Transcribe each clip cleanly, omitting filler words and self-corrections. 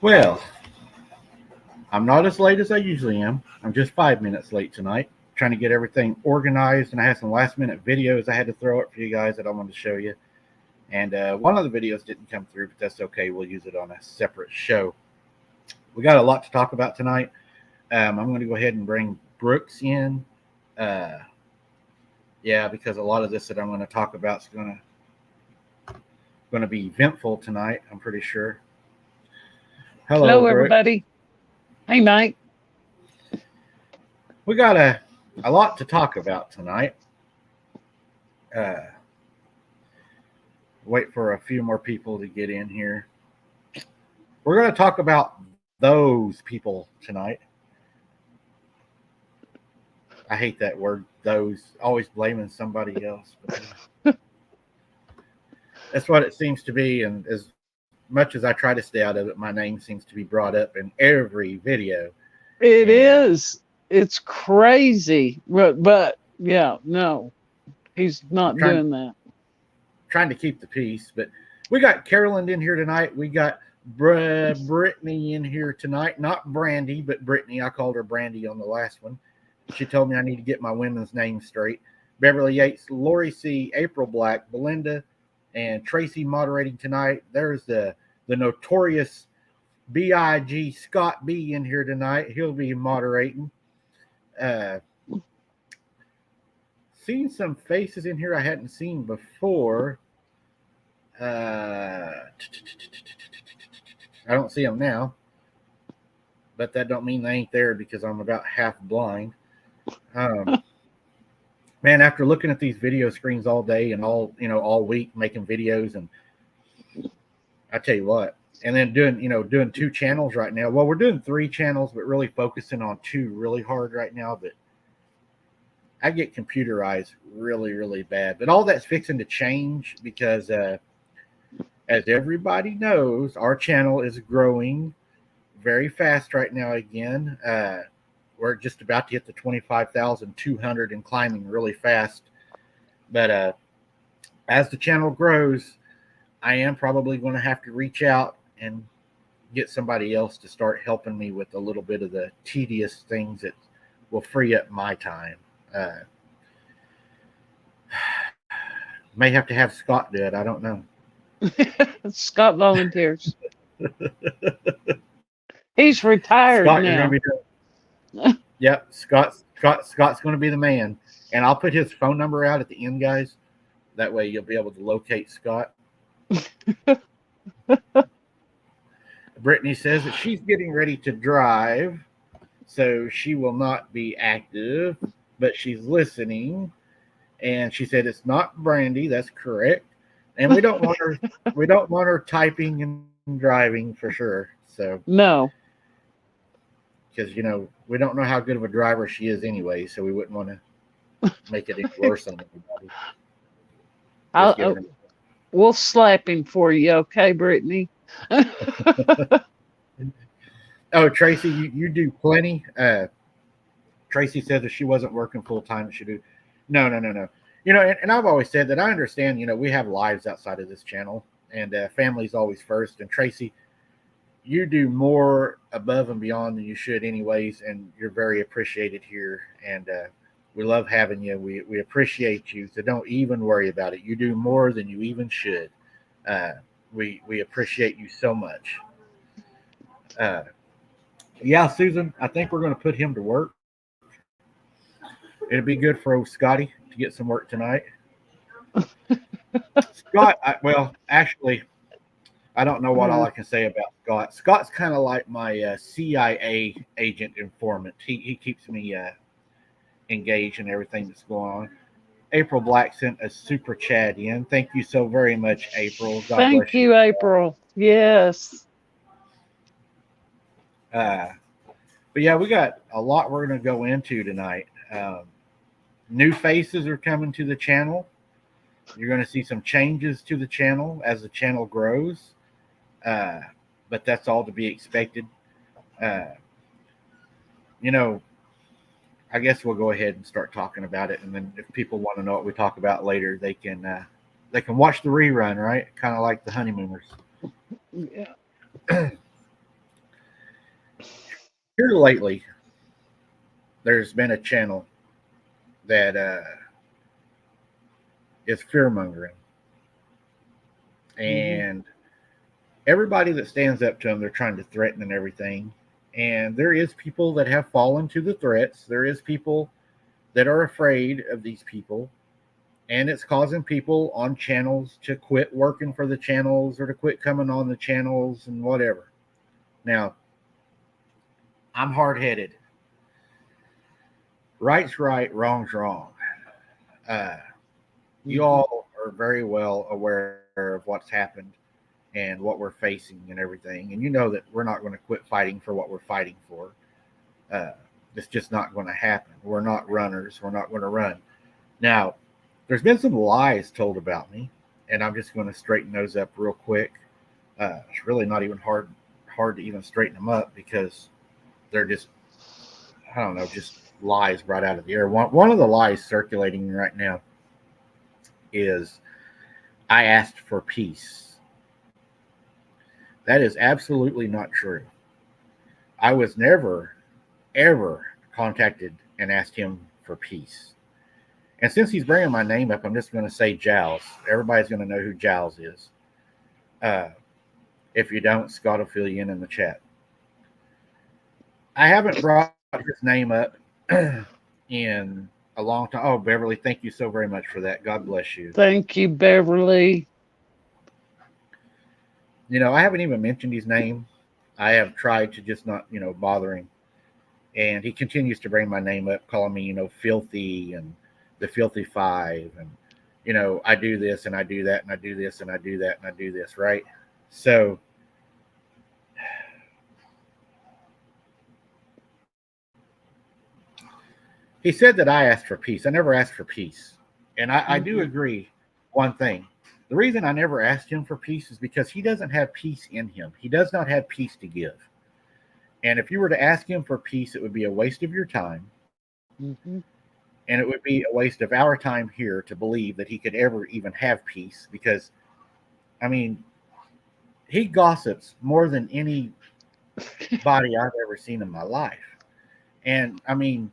Well, I'm not as late as I usually am. I'm just 5 minutes late tonight, trying to get everything organized, and I had some last minute videos I had to throw up for you guys that I wanted to show you. And one of the videos didn't come through, but that's okay. We'll use it on a separate show. We got a lot to talk about tonight. I'm going to go ahead and bring Brooks in. Uh, yeah, because a lot of this that I'm going to talk about is going to be eventful tonight. I'm pretty sure. Hello, Hello, Brooks. everybody. Hey, Mike. We got a lot to talk about tonight. Uh, Wait for a few more people to get in here. We're going to talk about those people tonight. I hate that word, those. Always blaming somebody else. But that's what it seems to be. And as much as I try to stay out of it, my name seems to be brought up in every video. It And is. It's crazy. But yeah, no, he's I'm not doing that. trying to keep the peace. But we got Carolyn in here tonight. We got Brittany in here tonight. Not Brandy, but Brittany. I called her Brandy on the last one. She told me I need to get my women's names straight. Beverly Yates, Lori C., April Black, Belinda, and Tracy moderating tonight. There's the notorious BIG Scott B in here tonight. He'll be moderating. Seen some faces in here I hadn't seen before. I don't see them now, but that don't mean they ain't there because I'm about half blind. Man, after looking at these video screens all day and all week making videos, and I tell you what, and then doing two channels right now. Well, we're doing three channels, but really focusing on two really hard right now. But I get computer eyes really, really bad. But all that's fixing to change because, as everybody knows, our channel is growing very fast right now again. We're just about to hit the 25,200 and climbing really fast. But as the channel grows, I am probably going to have to reach out and get somebody else to start helping me with a little bit of the tedious things that will free up my time. May have to have Scott do it. I don't know. Scott volunteers. He's retired Scott, now. you're going to be doing. Yep, Scott's going to be the man, and I'll put his phone number out at the end, guys. That way, you'll be able to locate Scott. Brittany says that she's getting ready to drive, so she will not be active, but she's listening. And she said it's not Brandy. That's correct. And we don't want her. We don't want her typing and driving for sure. So No. because we don't know how good of a driver she is anyway, so we wouldn't want to make it any worse on everybody. We'll slap him for you, okay, Brittany? Oh, Tracy, you do plenty. Tracy says if she wasn't working full time, she do. No. And I've always said that I understand. We have lives outside of this channel, and family's always first. And Tracy, you do more above and beyond than you should anyways, and you're very appreciated here, and we love having you. We appreciate you, so don't even worry about it. You do more than you even should. We appreciate you so much. Yeah, Susan, I think we're going to put him to work. It'd be good for old Scotty to get some work tonight. Scott, actually, I don't know what all I can say about Scott. Scott's kind of like my CIA agent informant. He keeps me engaged in everything that's going on. April Black sent a super chat in. Thank you so very much, April. God Thank bless you. you, April. Yes. But yeah, we got a lot we're going to go into tonight. New faces are coming to the channel. You're going to see some changes to the channel as the channel grows. But that's all to be expected. I guess we'll go ahead and start talking about it, and then if people want to know what we talk about later, they can watch the rerun, right? Kind of like the Honeymooners. Yeah. here lately, there's been a channel that is fear mongering, and everybody that stands up to them, they're trying to threaten and everything. And there is people that have fallen to the threats. There is people that are afraid of these people, and it's causing people on channels to quit working for the channels or to quit coming on the channels and whatever. Now, I'm hard-headed. Right's right, wrong's wrong. You all are very well aware of what's happened and what we're facing and everything. And you know that we're not going to quit fighting for what we're fighting for. It's just not going to happen. We're not runners. We're not going to run. Now, there's been some lies told about me, and I'm just going to straighten those up real quick. It's really not even hard to even straighten them up because they're just, I don't know, just lies right out of the air. One of the lies circulating right now is I asked for peace. That is absolutely not true. I was never, ever contacted and asked him for peace. And since he's bringing my name up, I'm just going to say Giles. Everybody's going to know who Giles is. If you don't, Scott will fill you in the chat. I haven't brought his name up in a long time. Oh, Beverly, thank you so very much for that. God bless you. Thank you, Beverly. You know, I haven't even mentioned his name. I have tried to just not, bother him. And he continues to bring my name up, calling me, filthy and the filthy five. And, I do this and I do that and I do this and I do that and I do this, right? So he said that I asked for peace. I never asked for peace. And I do agree one thing. The reason I never asked him for peace is because he doesn't have peace in him. He does not have peace to give. And if you were to ask him for peace, it would be a waste of your time. And it would be a waste of our time here to believe that he could ever even have peace. Because, I mean, he gossips more than anybody I've ever seen in my life. And, I mean,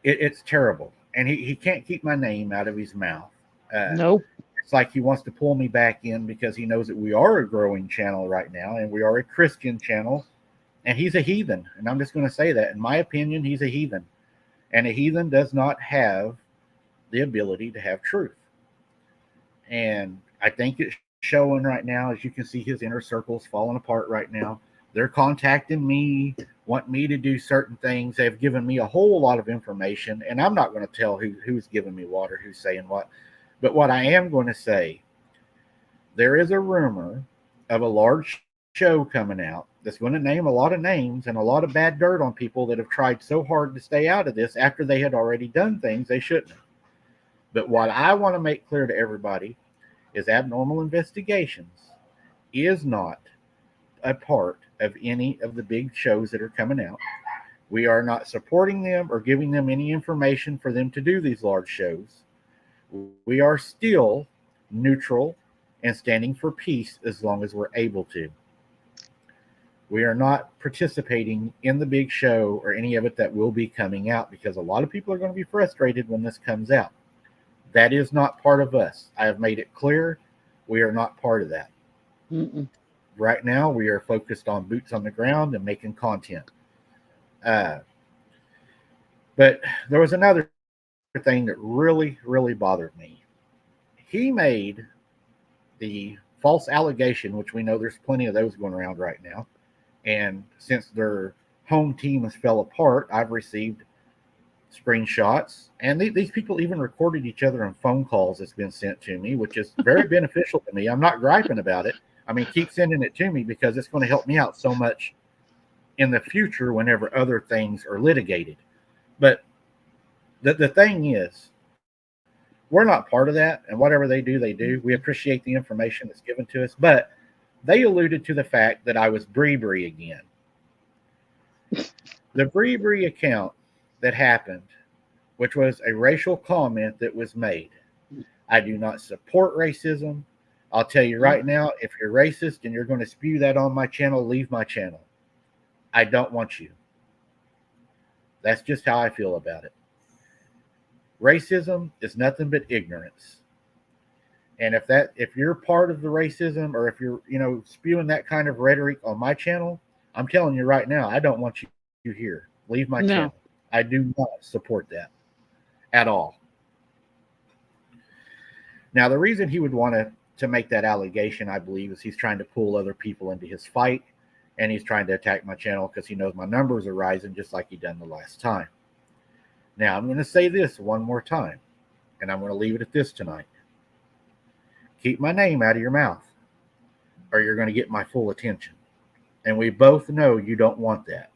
it's terrible. And he can't keep my name out of his mouth. Nope. It's like he wants to pull me back in because he knows that we are a growing channel right now and we are a Christian channel, and he's a heathen. And I'm just going to say that. In my opinion, he's a heathen. And a heathen does not have the ability to have truth. And I think it's showing right now. As you can see, his inner circle's falling apart right now. They're contacting me, want me to do certain things. They've given me a whole lot of information, and I'm not going to tell who's giving me what or who's saying what. But what I am going to say, there is a rumor of a large show coming out that's going to name a lot of names and a lot of bad dirt on people that have tried so hard to stay out of this after they had already done things they shouldn't have. But what I want to make clear to everybody is Abnormal Investigations is not a part of any of the big shows that are coming out. We are not supporting them or giving them any information for them to do these large shows. We are still neutral and standing for peace as long as we're able to. We are not participating in the big show or any of it that will be coming out because a lot of people are going to be frustrated when this comes out. That is not part of us. I have made it clear we are not part of that. Right now, we are focused on boots on the ground and making content. But there was another thing that really, really bothered me. He made the false allegation, which we know there's plenty of those going around right now. And since their home team has fell apart, I've received screenshots. And these people even recorded each other on phone calls that's been sent to me, which is very beneficial to me. I'm not griping about it. I mean, keep sending it to me because it's going to help me out so much in the future whenever other things are litigated. But the thing is, we're not part of that, and whatever they do, they do. We appreciate the information that's given to us, but they alluded to the fact that I was Bree again. The Bree account that happened, which was a racial comment that was made. I do not support racism. I'll tell you right now, if you're racist and you're going to spew that on my channel, leave my channel. I don't want you. That's just how I feel about it. Racism is nothing but ignorance. And if you're part of the racism, or if you're, spewing that kind of rhetoric on my channel, I'm telling you right now, I don't want you here. Leave my No. channel. I do not support that at all. Now, the reason he would want to make that allegation, I believe, is he's trying to pull other people into his fight, and he's trying to attack my channel because he knows my numbers are rising just like he done the last time. Now, I'm going to say this one more time, and I'm going to leave it at this tonight. Keep my name out of your mouth, or you're going to get my full attention. And we both know you don't want that.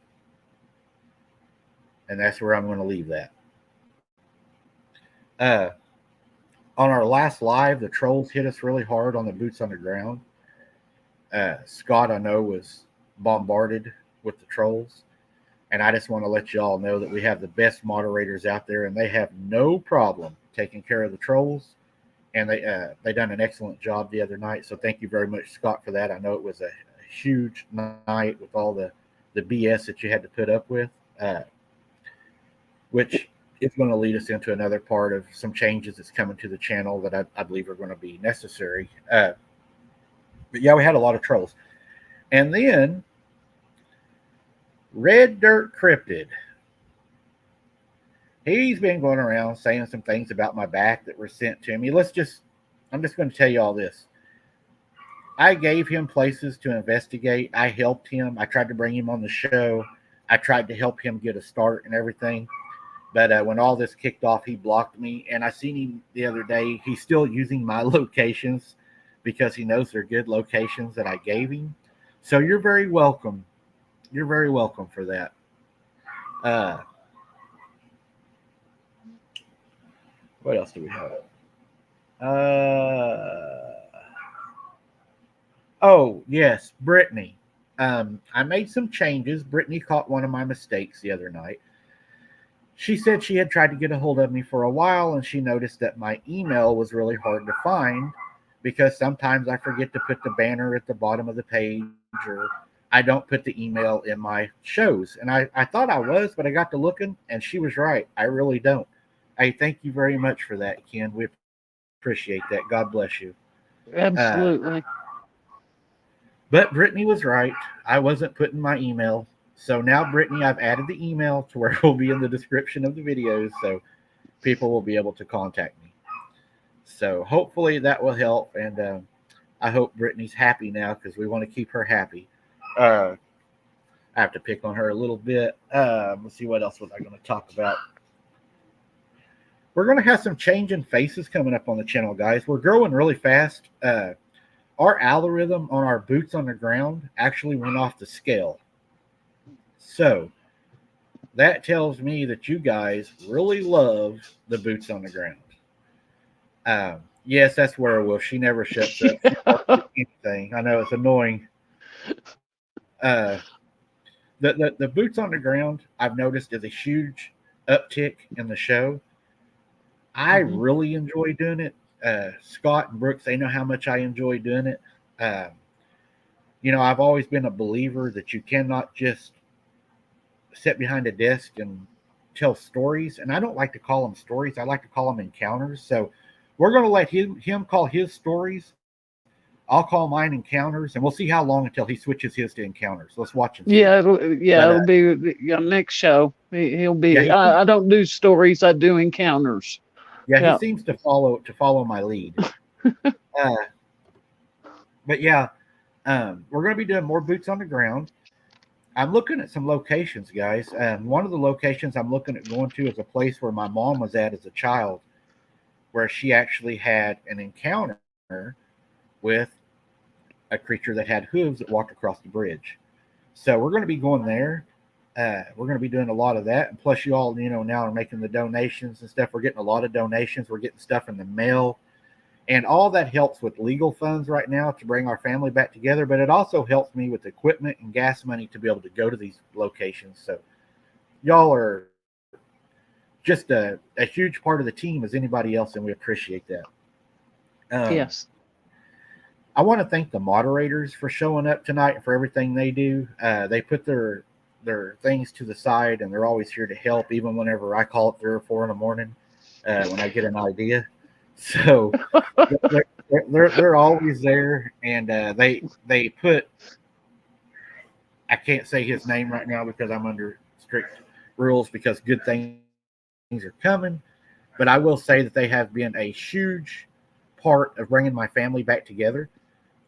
And that's where I'm going to leave that. On our last live, the trolls hit us really hard on the boots on the ground. Scott, I know, was bombarded with the trolls. And I just want to let you all know that we have the best moderators out there, and they have no problem taking care of the trolls. And they done an excellent job the other night. So thank you very much, Scott, for that. I know it was a huge night with all the BS that you had to put up with, which is going to lead us into another part of some changes that's coming to the channel that I believe are going to be necessary. But yeah, we had a lot of trolls. And then Red Dirt Cryptid. He's been going around saying some things about my back that were sent to me. I'm just going to tell you all this. I gave him places to investigate. I helped him. I tried to bring him on the show. I tried to help him get a start and everything. But when all this kicked off, he blocked me. And I seen him the other day. He's still using my locations because he knows they're good locations that I gave him. So you're very welcome. You're very welcome for that. What else do we have? Oh, yes, Brittany. I made some changes. Brittany caught one of my mistakes the other night. She said she had tried to get a hold of me for a while, and she noticed that my email was really hard to find because sometimes I forget to put the banner at the bottom of the page, or I don't put the email in my shows. And I thought I was, but I got to looking, and she was right. I really don't. I thank you very much for that, Ken. We appreciate that. God bless you. Absolutely. But Brittany was right. I wasn't putting my email. So now, Brittany, I've added the email to where it will be in the description of the videos, so people will be able to contact me. So hopefully that will help, and I hope Brittany's happy now because we want to keep her happy. I have to pick on her a little bit. Let's see, what else was I going to talk about? We're going to have some change in faces coming up on the channel, guys. We're growing really fast. Our algorithm on our boots on the ground actually went off the scale. So that tells me that you guys really love the boots on the ground. Yes, that's Werewolf. She never shuts up. She won't do anything. I know it's annoying. The boots on the ground, I've noticed, is a huge uptick in the show. I really enjoy doing it. Scott and Brooks, they know how much I enjoy doing it. I've always been a believer that you cannot just sit behind a desk and tell stories. And I don't like to call them stories. I like to call them encounters. So we're going to let him call his stories. I'll call mine encounters, and we'll see how long until he switches his to encounters. Let's watch and see. Yeah, it'll be your next show. He'll be. Yeah, I don't do stories. I do encounters. Yeah, he seems to follow my lead. But yeah, we're going to be doing more boots on the ground. I'm looking at some locations, guys. One of the locations I'm looking at going to is a place where my mom was at as a child, where she actually had an encounter with a creature that had hooves that walked across the bridge. So we're going to be going there. We're going to be doing a lot of that. And plus, you all, now are making the donations and stuff. We're getting a lot of donations. We're getting stuff in the mail. And all that helps with legal funds right now to bring our family back together. But it also helps me with equipment and gas money to be able to go to these locations. So y'all are just a huge part of the team as anybody else, and we appreciate that. Yes. I want to thank the moderators for showing up tonight and for everything they do. They put their their things to the side, and they're always here to help, even whenever I call at 3 or 4 in the morning when I get an idea. So they're always there, and they put. I can't say his name right now because I'm under strict rules because good things are coming. But I will say that they have been a huge part of bringing my family back together.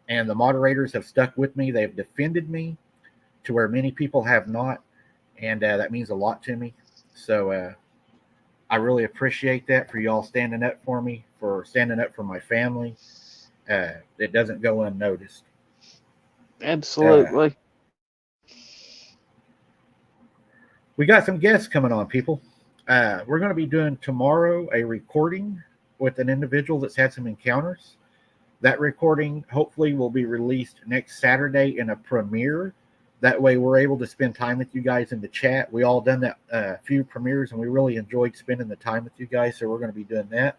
And the moderators have stuck with me. They've defended me to where many people have not. And that means a lot to me. So I really appreciate that for y'all standing up for me, for standing up for my family. It doesn't go unnoticed. Absolutely. We got some guests coming on, people. We're going to be doing tomorrow a recording with an individual that's had some encounters. That recording hopefully will be released next Saturday in a premiere. That way we're able to spend time with you guys in the chat. We all done that few premieres, and we really enjoyed spending the time with you guys, so we're going to be doing that.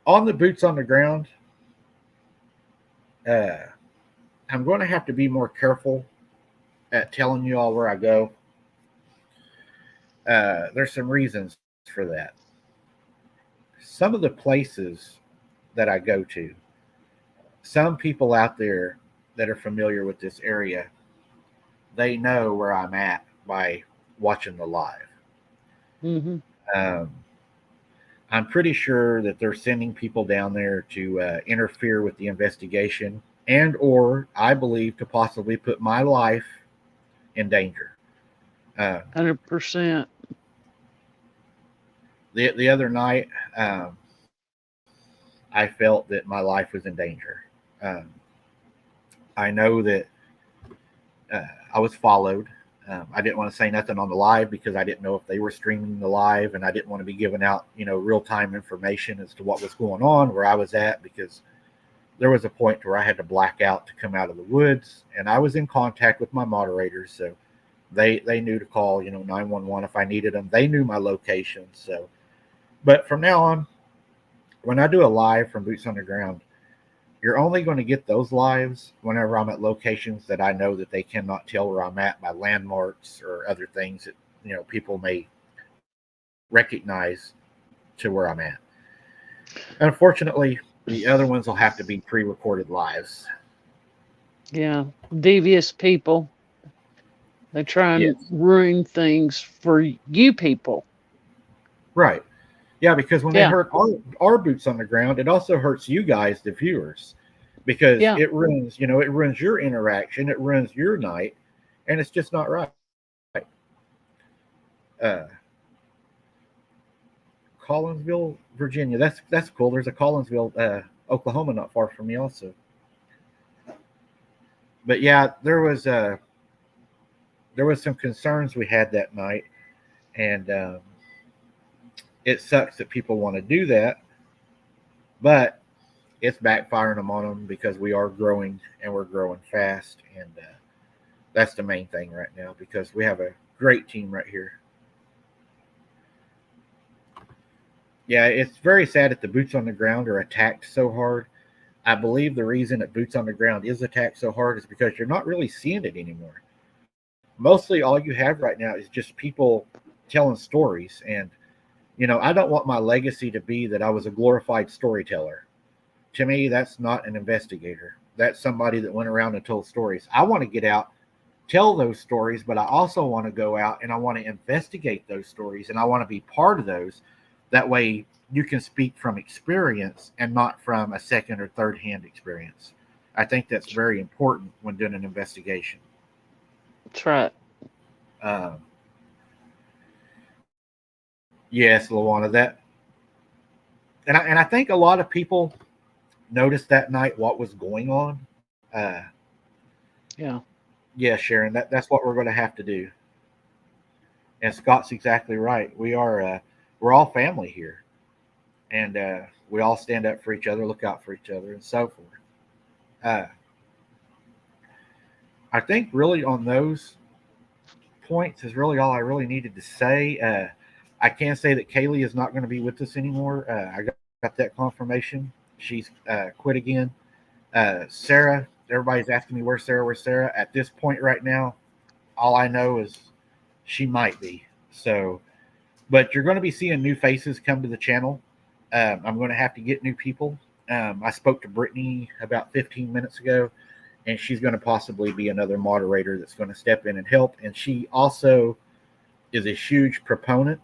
On the boots on the ground, I'm going to have to be more careful at telling you all where I go. There's some reasons for that. Some of the places that I go to, some people out there that are familiar with this area, they know where I'm at by watching the live. Mm-hmm. I'm pretty sure that they're sending people down there to interfere with the investigation, and or I believe to possibly put my life in danger. 100%. The other night, I felt that my life was in danger. I know that I was followed. I didn't want to say nothing on the live because I didn't know if they were streaming the live, and I didn't want to be giving out, real-time information as to what was going on, where I was at, because there was a point where I had to black out to come out of the woods, and I was in contact with my moderators, so they knew to call, 911 if I needed them. They knew my location. So, but from now on, when I do a live from Boots on the Ground, you're only going to get those lives whenever I'm at locations that I know that they cannot tell where I'm at by landmarks or other things that, people may recognize to where I'm at. Unfortunately, the other ones will have to be pre-recorded lives. Yeah. Devious people. They try and ruin things for you people. Right. Yeah, because when they hurt our boots on the ground, it also hurts you guys, the viewers, because it ruins, it ruins your interaction, it ruins your night, and it's just not right. Collinsville, Virginia. That's cool. There's a Collinsville, Oklahoma, not far from me, also. But yeah, there was some concerns we had that night, and it sucks that people want to do that, but it's backfiring them on them because we are growing, and we're growing fast, and that's the main thing right now, because we have a great team right here. Yeah, it's very sad that the Boots on the Ground are attacked so hard. I believe the reason that Boots on the Ground is attacked so hard is because you're not really seeing it anymore. Mostly all you have right now is just people telling stories. And, I don't want my legacy to be that I was a glorified storyteller. To me, that's not an investigator. That's somebody that went around and told stories. I want to get out, tell those stories, but I also want to go out and I want to investigate those stories, and I want to be part of those. That way you can speak from experience and not from a second or third hand experience. I think that's very important when doing an investigation. That's right. Yes, Luana, and I think a lot of people noticed that night what was going on. Yeah, Sharon, that's what we're going to have to do. And Scott's exactly right. We're all family here, and we all stand up for each other, look out for each other, and so forth. I think really on those points is really all I really needed to say. I can say that Kaylee is not going to be with us anymore. I got that confirmation. She's quit again. Sarah, everybody's asking me where's Sarah, where's Sarah. At this point right now, all I know is she might be. So, but you're going to be seeing new faces come to the channel. I'm going to have to get new people. I spoke to Brittany about 15 minutes ago, and she's going to possibly be another moderator that's going to step in and help. And she also is a huge proponent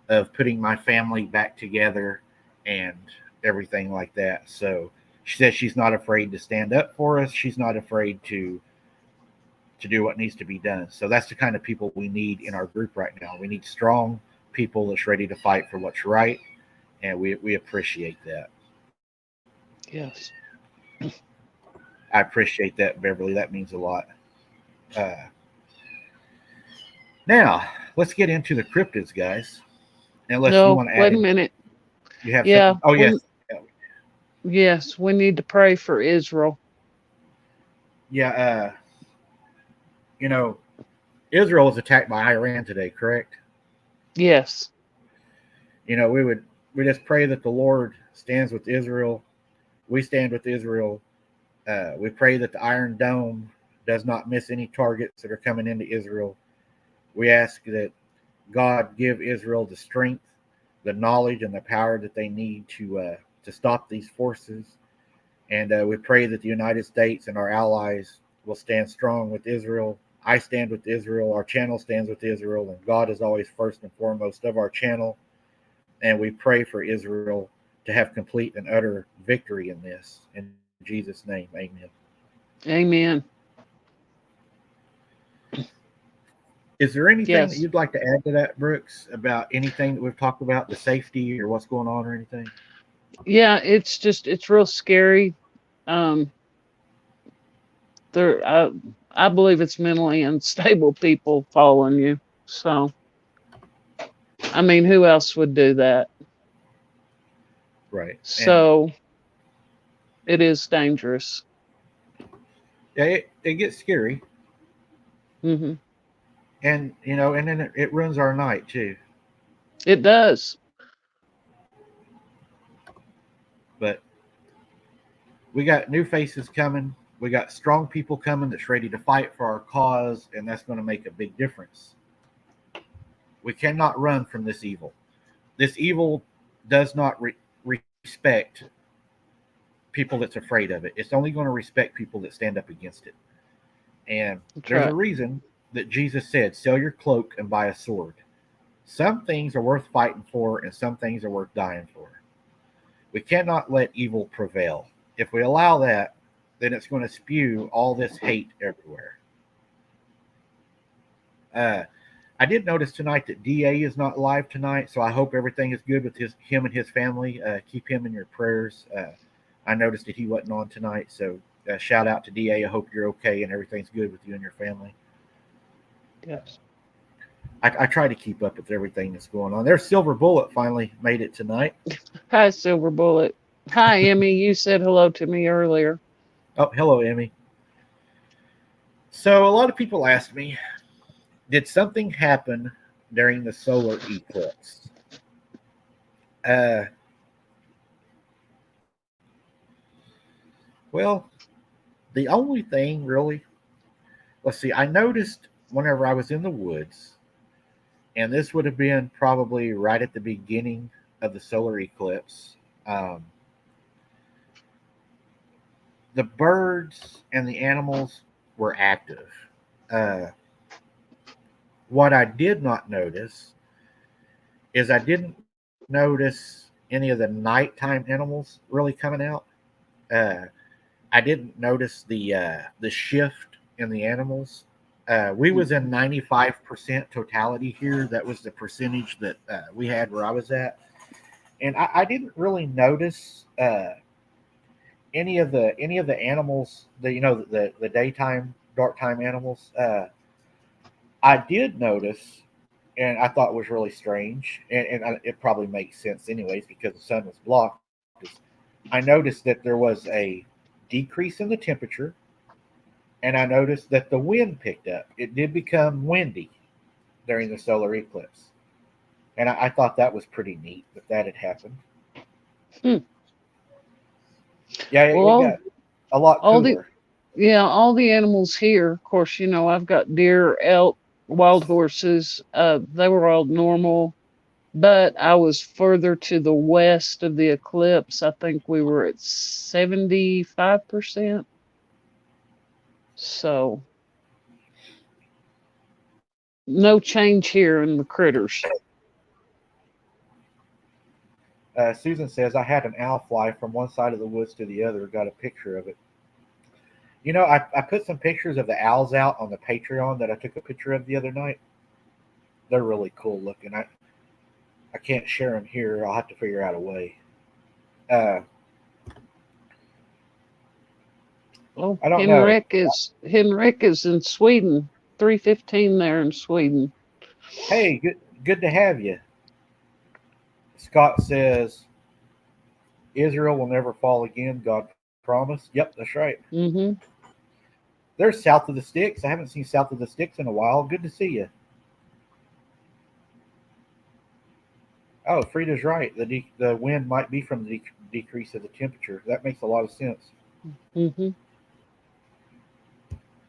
of putting my family back together and everything like that. So she says she's not afraid to stand up for us. She's not afraid to do what needs to be done. So that's the kind of people we need in our group right now. We need strong people that's ready to fight for what's right, and we appreciate that. Yes. I appreciate that, Beverly. That means a lot. Now, let's get into the cryptids, guys. Unless you No, want to add wait a in. minute. You have Yeah. something? Oh, yes. Yes, we need to pray for Israel. Yeah. Israel was attacked by Iran today, correct? Yes. We just pray that the Lord stands with Israel. We stand with Israel. We pray that the Iron Dome does not miss any targets that are coming into Israel. We ask that God give Israel the strength, the knowledge, and the power that they need to stop these forces. And we pray that the United States and our allies will stand strong with Israel. I stand with Israel. Our channel stands with Israel. And God is always first and foremost of our channel. And we pray for Israel to have complete and utter victory in this. In Jesus' name, amen. Amen. Is there anything that Yes. you'd like to add to that, Brooks, about anything that we've talked about, the safety or what's going on or anything? Yeah, it's real scary. Um, there, I believe it's mentally unstable people following you. So, I mean, who else would do that? Right. And So, it is dangerous. yeah, it gets scary. Hmm. And, and then it ruins our night too. It does. But we got new faces coming. We got strong people coming that's ready to fight for our cause, and that's going to make a big difference. We cannot run from this evil. This evil does not respect people that's afraid of it. It's only going to respect people that stand up against it. And That's there's a right. reason that Jesus said, sell your cloak and buy a sword. Some things are worth fighting for, and some things are worth dying for. We cannot let evil prevail. If we allow that, then it's going to spew all this hate everywhere. I did notice tonight that DA is not live tonight, so I hope everything is good with him and his family. Keep him in your prayers. I noticed that he wasn't on tonight, so shout out to DA. I hope you're okay and everything's good with you and your family. Yes. I try to keep up with everything that's going on. There's Silver Bullet finally made it tonight. Hi, Silver Bullet. Hi, Emmy. You said hello to me earlier. Oh, hello, Emmy. So a lot of people ask me, did something happen during the solar eclipse? Well, the only thing really, let's see, I noticed whenever I was in the woods, and this would have been probably right at the beginning of the solar eclipse, the birds and the animals were active. Uh, what I did not notice is I didn't notice any of the nighttime animals really coming out. Uh, I didn't notice the shift in the animals. We was in 95% totality here. That was the percentage that we had where I was at, and I didn't really notice any of the animals. The daytime, dark time animals. I did notice, and I thought was really strange, and it probably makes sense anyways because the sun was blocked. Is I noticed that there was a decrease in the temperature, and I noticed that the wind picked up. It did become windy during the solar eclipse, and I thought that was pretty neat that had happened. Hmm. Yeah, it Well, got a lot all the cooler. yeah, all the animals here, of course, I've got deer, elk, wild horses. They were all normal, but I was further to the west of the eclipse. I think we were at 75%. So no change here in the critters. Susan says, I had an owl fly from one side of the woods to the other. Got a picture of it. I put some pictures of the owls out on the Patreon that I took a picture of the other night. They're really cool looking. I can't share them here. I'll have to figure out a way. Oh, I don't know. Henrik is in Sweden. 3:15 there in Sweden. Hey, good to have you. Scott says, Israel will never fall again. God promised. Yep, that's right. Mm-hmm. There's South of the Sticks. I haven't seen South of the Sticks in a while. Good to see you. Oh, Frida's right. The wind might be from the decrease of the temperature. That makes a lot of sense. Mm-hmm.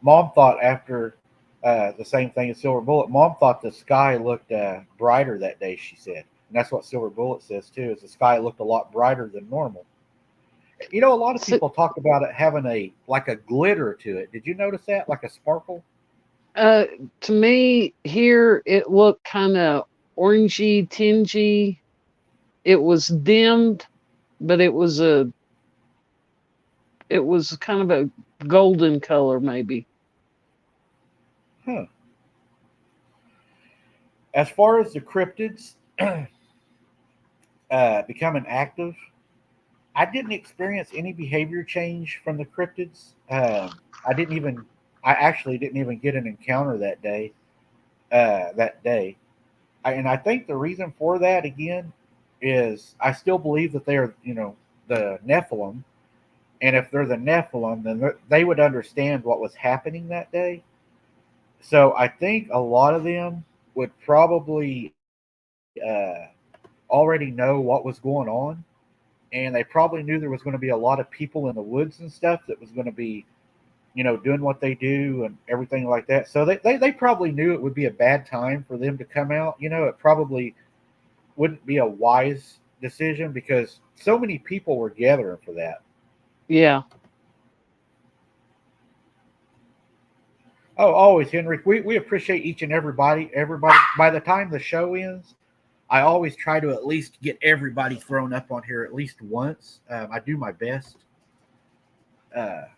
Mom thought after the same thing as Silver Bullet. Mom thought the sky looked brighter that day, she said. And that's what Silver Bullet says too, is the sky looked a lot brighter than normal. A lot of people talk about it having a glitter to it. Did you notice that? Like a sparkle? To me, here it looked kind of orangey, tingy. It was dimmed, but it was kind of a golden color, maybe. Huh. As far as the cryptids becoming active, I didn't experience any behavior change from the cryptids. I actually didn't even get an encounter that day. And I think the reason for that again is I still believe that they are, the Nephilim, and if they're the Nephilim, then they would understand what was happening that day. So I think a lot of them would probably already know what was going on, and they probably knew there was going to be a lot of people in the woods and stuff that was going to be, doing what they do and everything like that. So they probably knew it would be a bad time for them to come out. It probably wouldn't be a wise decision because so many people were gathering for that. Yeah. Oh, always, Henrik. We appreciate each and everybody. Everybody. By the time the show ends, I always try to at least get everybody thrown up on here at least once. I do my best. I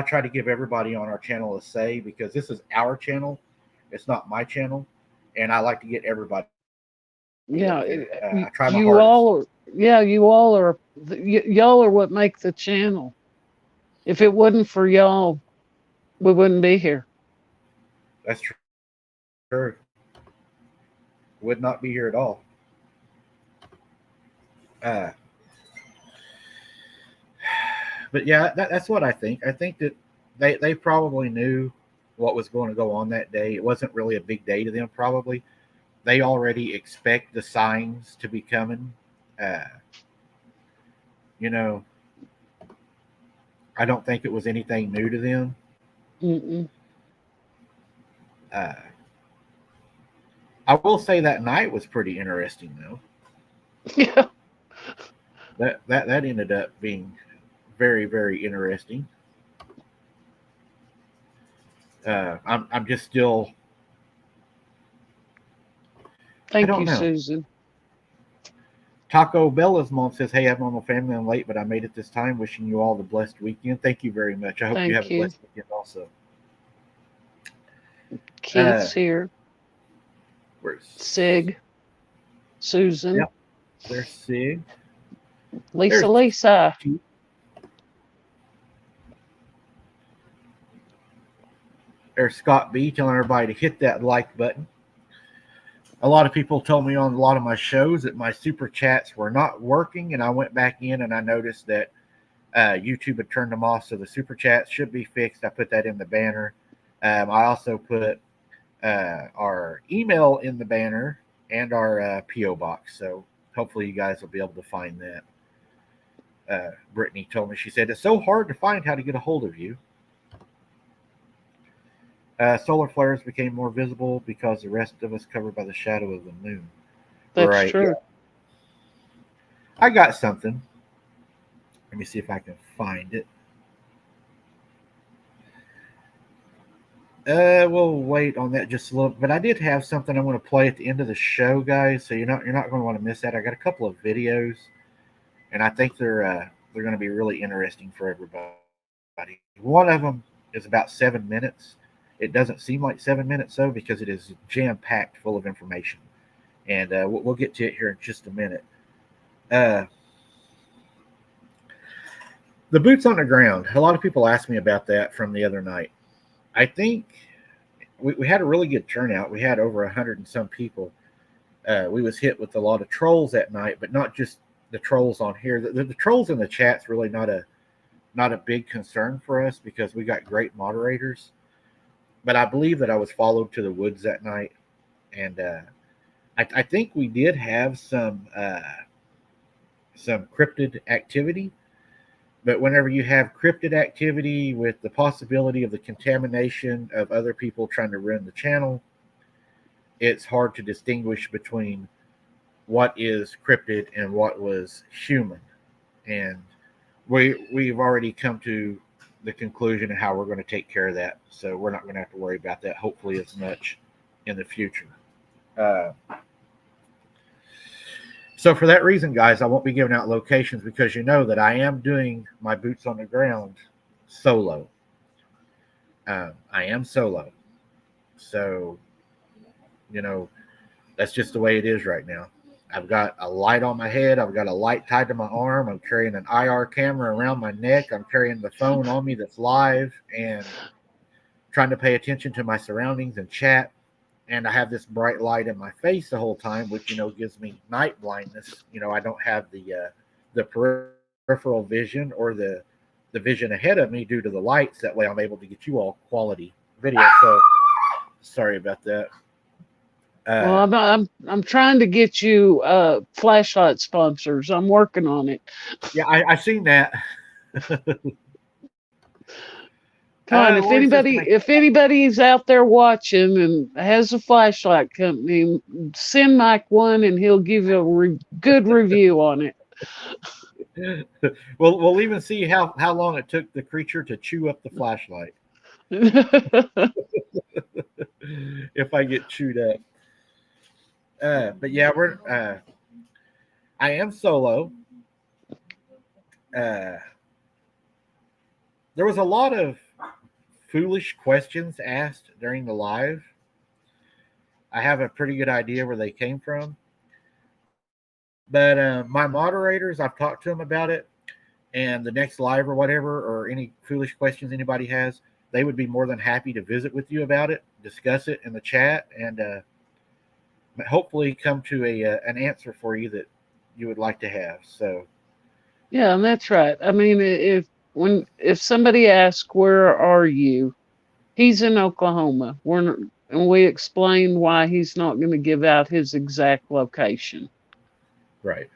try to give everybody on our channel a say because this is our channel. It's not my channel. And I like to get everybody. Yeah. I try my you hardest. all are, yeah, you all are, y'all are what make the channel. If it wasn't for y'all, we wouldn't be here. That's true. Would not be here at all. But yeah, that's what I think. I think that they probably knew what was going to go on that day. It wasn't really a big day to them, probably. They already expect the signs to be coming. I don't think it was anything new to them. Mm-mm. I will say that night was pretty interesting, though. Yeah. That ended up being very, very interesting. I'm just still. Thank you, Susan. Taco Bella's mom says, "Hey, Abnormal Family, I'm late, but I made it this time. Wishing you all the blessed weekend. Thank you very much. I hope you have a blessed weekend also." Keith's here. Where's Sig? Susan. Yep. There's Sig. Lisa. There's Scott B telling everybody to hit that like button. A lot of people told me on a lot of my shows that my super chats were not working, and I went back in and I noticed that YouTube had turned them off, so the super chats should be fixed. I put that in the banner. I also put our email in the banner and our PO box, so hopefully you guys will be able to find Brittany told me. She said, it's so hard to find how to get a hold of you. Solar flares became more visible because the rest of us covered by the shadow of the moon. That's Right. true. Yeah. I got something. Let me see if I can find it. We'll wait on that just a little. But I did have something I'm going to play at the end of the show, guys. So you're not going to want to miss that. I got a couple of videos, and I think they're going to be really interesting for everybody. One of them is about 7 minutes. It doesn't seem like 7 minutes though, because it is jam packed full of information, and we'll get to it here in just a minute. The boots on the ground. A lot of people asked me about that from the other night. I think we had a really good turnout. We had over 100 and some people. We was hit with a lot of trolls that night, but not just the trolls on here. The trolls in the chat's really not a big concern for us because we got great moderators. But I believe that I was followed to the woods that night, and I think we did have some cryptid activity. But whenever you have cryptid activity with the possibility of the contamination of other people trying to run the channel, it's hard to distinguish between what is cryptid and what was human. And we've already come to the conclusion of how we're going to take care of that. So we're not going to have to worry about that, hopefully, as much in the future. So for that reason, guys, I won't be giving out locations because you know that I am doing my boots on the ground solo. I am solo. So, that's just the way it is right now. I've got a light on my head. I've got a light tied to my arm. I'm carrying an IR camera around my neck. I'm carrying the phone on me that's live and trying to pay attention to my surroundings and chat. And I have this bright light in my face the whole time, which gives me night blindness. I don't have the peripheral vision or the vision ahead of me due to the lights. That way, I'm able to get you all quality video. So, sorry about that. Well, I'm trying to get you flashlight sponsors. I'm working on it. Yeah, I've seen that. Come on, Well, if anybody's out there watching and has a flashlight company, send Mike one and he'll give you a good review on it. we'll even see how long it took the creature to chew up the flashlight. If I get chewed up. But yeah, I am solo. There was a lot of foolish questions asked during the live. I have a pretty good idea where they came from. But my moderators, I've talked to them about it. And the next live or whatever, or any foolish questions anybody has, they would be more than happy to visit with you about it, discuss it in the chat, and hopefully come to an answer for you that you would like to have. So, Yeah, and that's right. I mean, if somebody asks where are you, he's in Oklahoma. And we explain why he's not going to give out his exact location. right.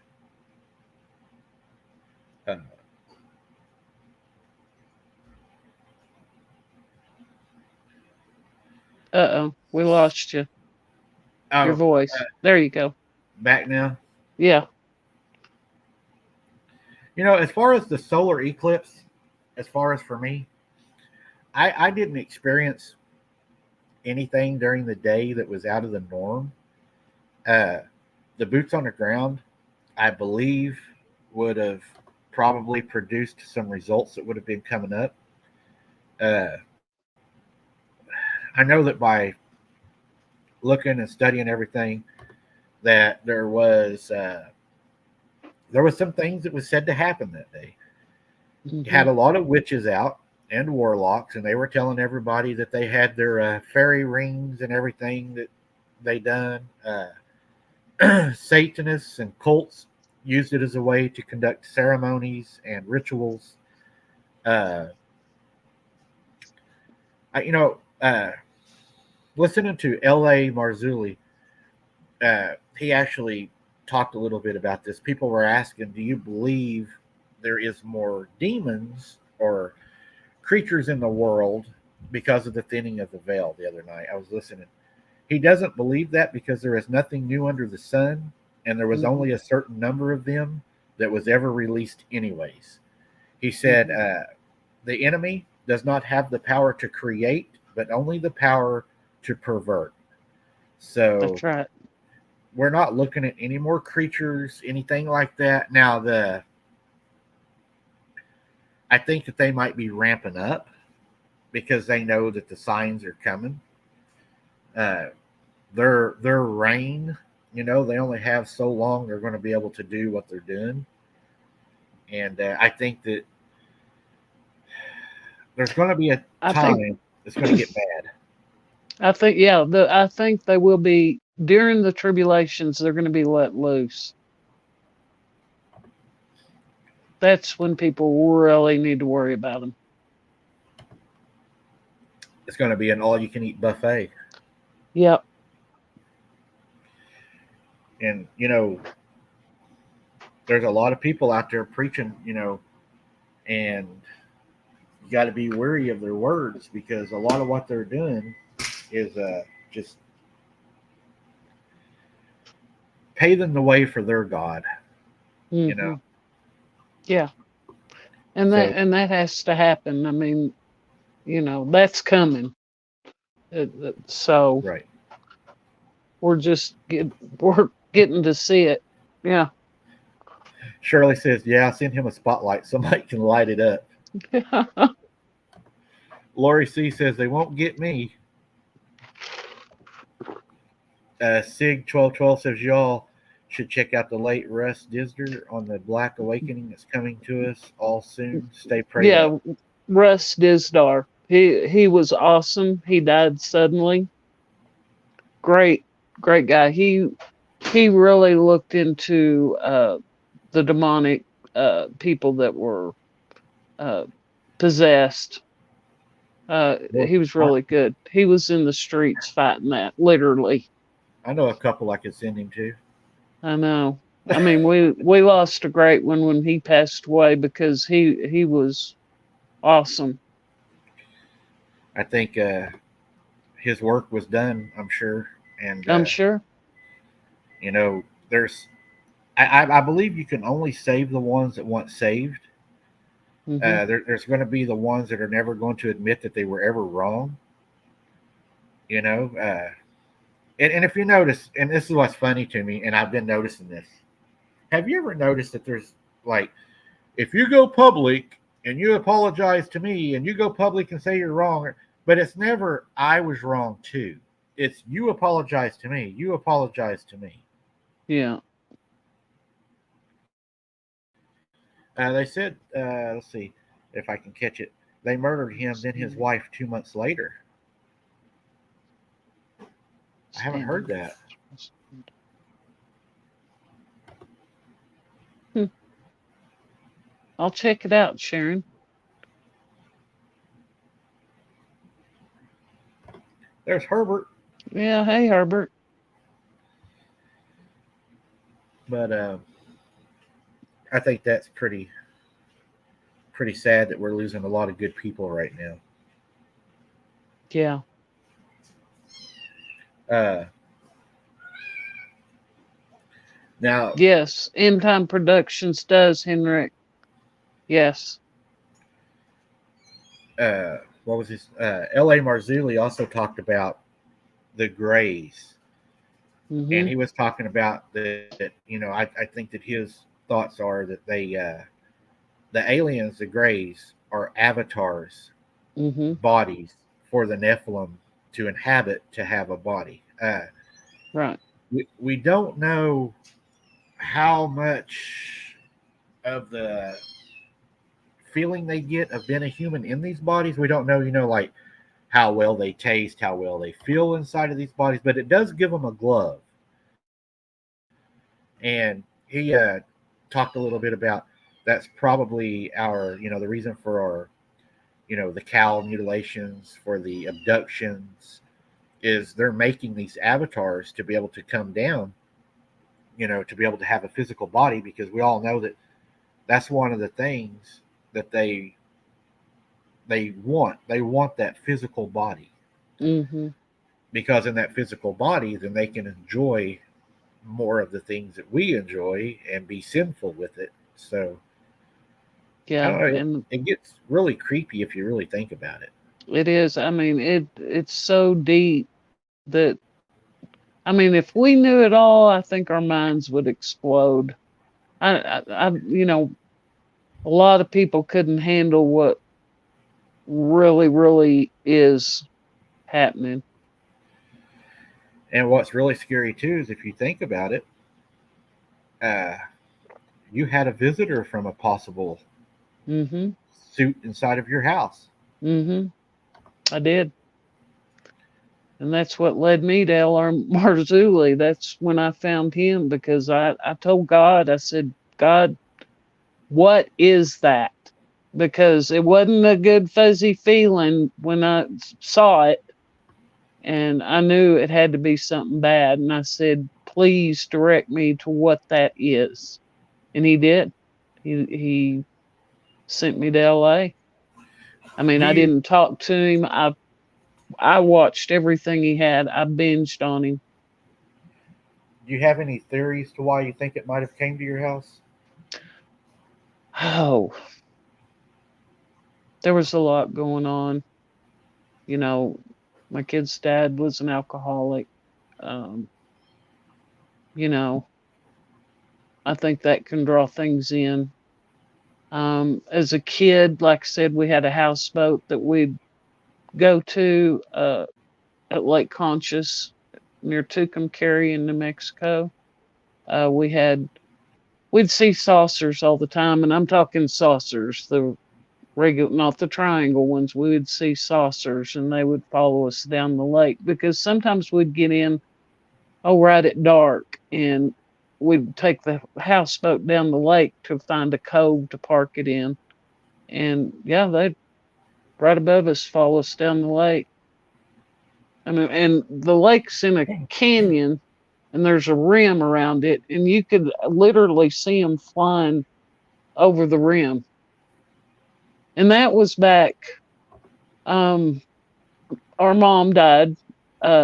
We lost you. Your Oh, voice. There you go. back now. Yeah. As far as the solar eclipse, as far as for me, I didn't experience anything during the day that was out of the norm. The boots on the ground, I believe, would have probably produced some results that would have been coming up. I know that by looking and studying everything, that there was some things that was said to happen that day. Mm-hmm. You had a lot of witches out and warlocks, and they were telling everybody that they had their fairy rings and everything that they done. Satanists and cults used it as a way to conduct ceremonies and rituals. Listening to L.A. Marzulli, he actually talked a little bit about this. People were asking, do you believe there is more demons or creatures in the world because of the thinning of the veil. The other night I was listening. He doesn't believe that because there is nothing new under the sun, and there was only a certain number of them that was ever released anyways. He said the enemy does not have the power to create, but only the power to pervert. So That's right. we're not looking at any more creatures, anything like that. Now I think that they might be ramping up because they know that the signs are coming. Their reign, they only have so long they're going to be able to do what they're doing, and I think that there's going to be a I think time it's going to get bad. I think yeah, I think they will be during the tribulations. They're going to be let loose. That's when people really need to worry about them. It's going to be an all-you-can-eat buffet, Yep. and there's a lot of people out there preaching, and you got to be wary of their words because a lot of what they're doing is just paving the way for their God, Mm-hmm. Yeah, and So that has to happen. I mean, that's coming. So right. we're just we're getting to see it. Yeah. Shirley says, "Yeah, send him a spotlight. Somebody can light it up." Lori C says, "They won't get me." Sig 1212 says, "Y'all should check out the late Russ Disner on the Black Awakening that's coming to us all soon. Stay prayed up." Yeah, Russ Dizdar. He was awesome. He died suddenly. Great, great guy. He really looked into the demonic people that were uh, possessed. Well, He was really good. He was in the streets fighting that, literally. I know a couple I could send him to. I know. I mean, we lost a great one when he passed away because he was awesome. I think his work was done, I'm sure. And, I'm sure. there's, I believe you can only save the ones that want saved. Hmm. There's going to be the ones that are never going to admit that they were ever wrong, you know. And if you notice, and this is what's funny to me, and I've been noticing this. Have you ever noticed that there's like, if you go public and you apologize to me and you go public and say you're wrong, but it's never I was wrong too. It's you apologize to me. You apologize to me. Yeah. They said, let's see if I can catch it. They murdered him, then his wife 2 months later. I haven't heard that. Hmm. I'll check it out, Sharon. There's Herbert, Yeah. Hey, Herbert. but I think that's pretty sad that we're losing a lot of good people right now. Yeah. Uh, now, Yes. End Time Productions does, Henrik. Yes. what was his? L.A. Marzulli also talked about the Greys, and Hmm. he was talking about that. I think that his thoughts are that the aliens, the Greys, are avatars, Hmm. bodies for the Nephilim to inhabit to have a body. Right. We don't know how much of the feeling they get of being a human in these bodies. We don't know, like how well they taste, how well they feel inside of these bodies, but it does give them a glove. And he talked a little bit about that's probably our, the reason for our, the cow mutilations, for the abductions, is they're making these avatars to be able to come down, to be able to have a physical body, because we all know that that's one of the things that they want. They want that physical body, Mm-hmm. because in that physical body, then they can enjoy more of the things that we enjoy and be sinful with it. So I Yeah, don't know. and It gets really creepy if you really think about it. it is. I mean, it's so deep that I mean, if we knew it all, I think our minds would explode. You know, a lot of people couldn't handle what really, really is happening. And what's really scary too is if you think about it, uh, you had a visitor from a possible Mm-hmm. suit inside of your house. Mm-hmm. I did. And that's what led me to L.R. Marzulli. That's when I found him because I told God, I said, God, what is that? Because it wasn't a good fuzzy feeling when I saw it. And I knew it had to be something bad. And I said, please direct me to what that is. And he did. He sent me to LA. I mean, Do I you didn't talk to him. I watched everything he had. I binged on him. do you have any theories to why you think it might have came to your house? Oh, there was a lot going on. You know, my kid's dad was an alcoholic. Um, you know, I think that can draw things in. As a kid, like I said, we had a houseboat that we'd go to at Lake Conscious near Tucumcari in New Mexico. We had we'd see saucers all the time, and I'm talking saucers, the regular, not the triangle ones. We would see saucers, and they would follow us down the lake because sometimes we'd get in right at dark, and we'd take the houseboat down the lake to find a cove to park it in. And yeah, they'd right above us follow us down the lake. I mean, and the lake's in a canyon, and there's a rim around it, and you could literally see them flying over the rim. And that was back. Um, our mom died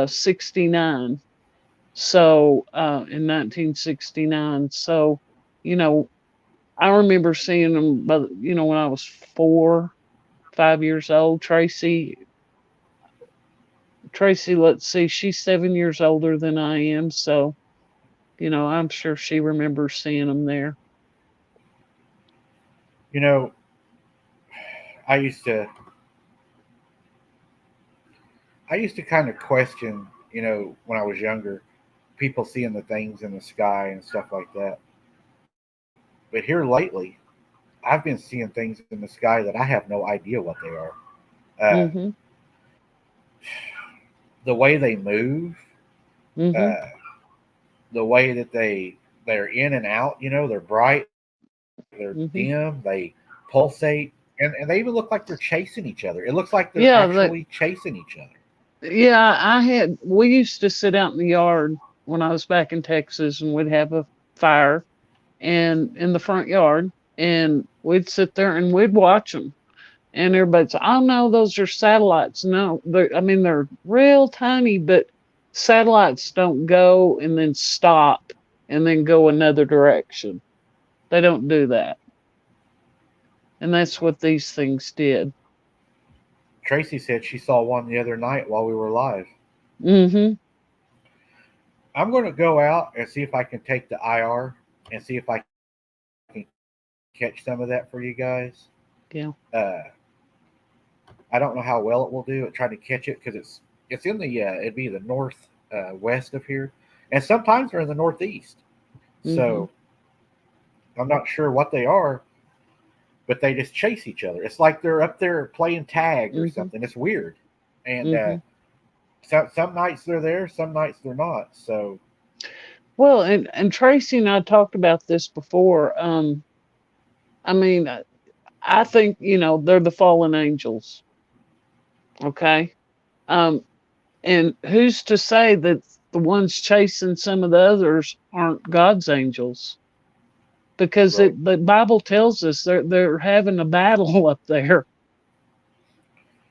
69, so in 1969. So you know, I remember seeing them, but when I was 4, 5 years old. Tracy, let's see, she's 7 years older than I am, so I'm sure she remembers seeing them there. You know, I used to I used to kind of question, when I was younger, people seeing the things in the sky and stuff like that. But here lately, I've been seeing things in the sky that I have no idea what they are. Uh, Mhm. the way they move, Mhm. uh, the way that they're in and out, they're bright, they're Mhm. dim, they pulsate, and they even look like they're chasing each other. It looks like they're Yeah, that actually chasing each other. yeah, we used to sit out in the yard when I was back in Texas, and we'd have a fire and in the front yard, and we'd sit there and we'd watch them. And everybody's, oh no, those are satellites. No, I mean, they're real tiny, but satellites don't go and then stop and then go another direction. They don't do that. And that's what these things did. Tracy said she saw one the other night while we were live. Mm-hmm. I'm going to go out and see if I can take the IR and see if I can catch some of that for you guys. Yeah. Uh, I don't know how well it will do at trying to catch it because it's in the it'd be the north west of here, and sometimes they're in the northeast. Mm-hmm. So I'm not sure what they are, but they just chase each other. It's like they're up there playing tag or Mm-hmm. something. It's weird, and Mm-hmm. some nights they're there, some nights they're not. So Well, and Tracy and I talked about this before. I mean, I think, they're the fallen angels. Okay. Um, and who's to say that the ones chasing some of the others aren't God's angels? because Right. the Bible tells us they're having a battle up there.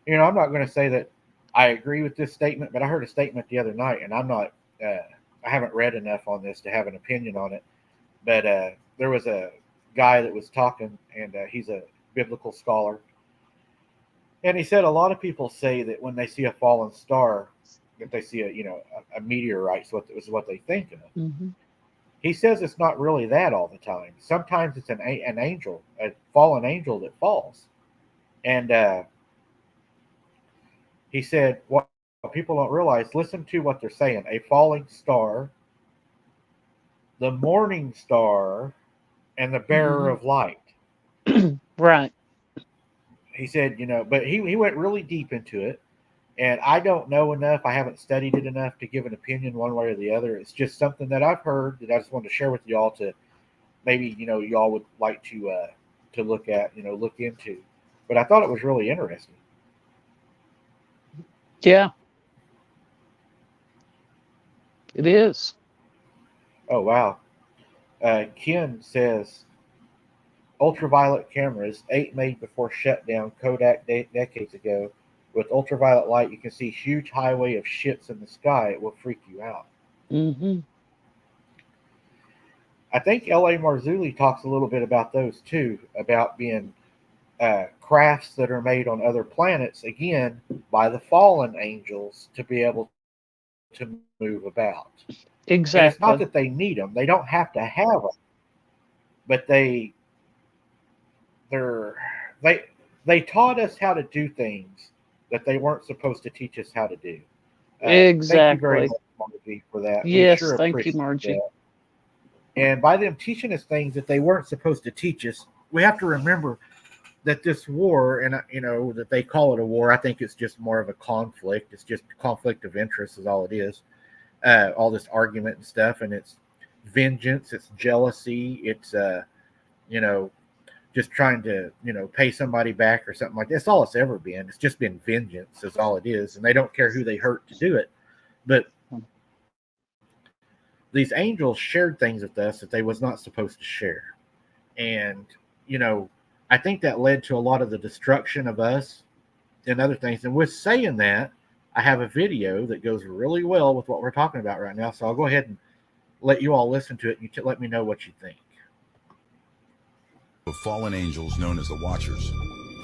I'm not going to say that I agree with this statement, but I heard a statement the other night, and I'm not, I haven't read enough on this to have an opinion on it. But there was a guy that was talking, and he's a biblical scholar, and he said a lot of people say that when they see a fallen star, that they see a meteorite, is what they think of. Mm-hmm. He says it's not really that all the time. Sometimes it's an angel, a fallen angel that falls, and he said what people don't realize. Listen to what they're saying: a falling star, the morning star, and the bearer of light. Right. He said, but he went really deep into it. And I don't know enough. I haven't studied it enough to give an opinion one way or the other. It's just something that I've heard that I just wanted to share with y'all to maybe, y'all would like to look at, look into. But I thought it was really interesting. Yeah, it is. Oh, wow. Ken says ultraviolet cameras, 8 made before shutdown Kodak decades ago. With ultraviolet light, you can see huge highway of ships in the sky. It will freak you out. Mm-hmm. I think L.A. Marzulli talks a little bit about those too, about being crafts that are made on other planets, again, by the fallen angels to be able to move about. And it's not Exactly. that they need them; they don't have to have them, but they're they they taught us how to do things that they weren't supposed to teach us how to do. Thank you very Exactly. much, Margie, for that. We Yes, sure thank you, appreciate Margie. that. And by them teaching us things that they weren't supposed to teach us, we have to remember that this war, and that they call it a war, I think it's just more of a conflict. It's just conflict of interest, is all it is. All this argument and stuff, and it's vengeance, it's jealousy, it's you know, just trying to pay somebody back or something like that. That's all it's ever been. It's just been vengeance, is all it is, and they don't care who they hurt to do it. But these angels shared things with us that they was not supposed to share, and you know, I think that led to a lot of the destruction of us and other things. And with saying that, I have a video that goes really well with what we're talking about right now. So I'll go ahead and let you all listen to it. And you let me know what you think. Of fallen angels known as the Watchers,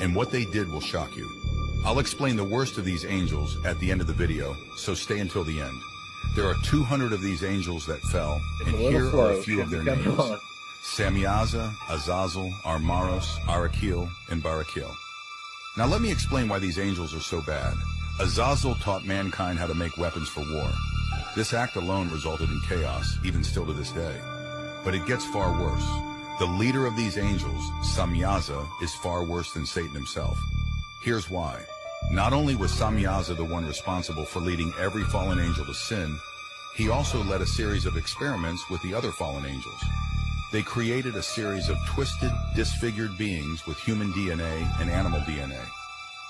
and what they did will shock you. I'll explain the worst of these angels at the end of the video, so stay until the end. There are 200 of these angels that fell, and here are a few of their names. Samyaza, Azazel, Armaros, Arakil, and Barakil. Now let me explain why these angels are so bad. Azazel taught mankind how to make weapons for war. This act alone resulted in chaos, even still to this day. But it gets far worse. The leader of these angels, Samyaza, is far worse than Satan himself. Here's why. Not only was Samyaza the one responsible for leading every fallen angel to sin, he also led a series of experiments with the other fallen angels. They created a series of twisted, disfigured beings with human DNA and animal DNA.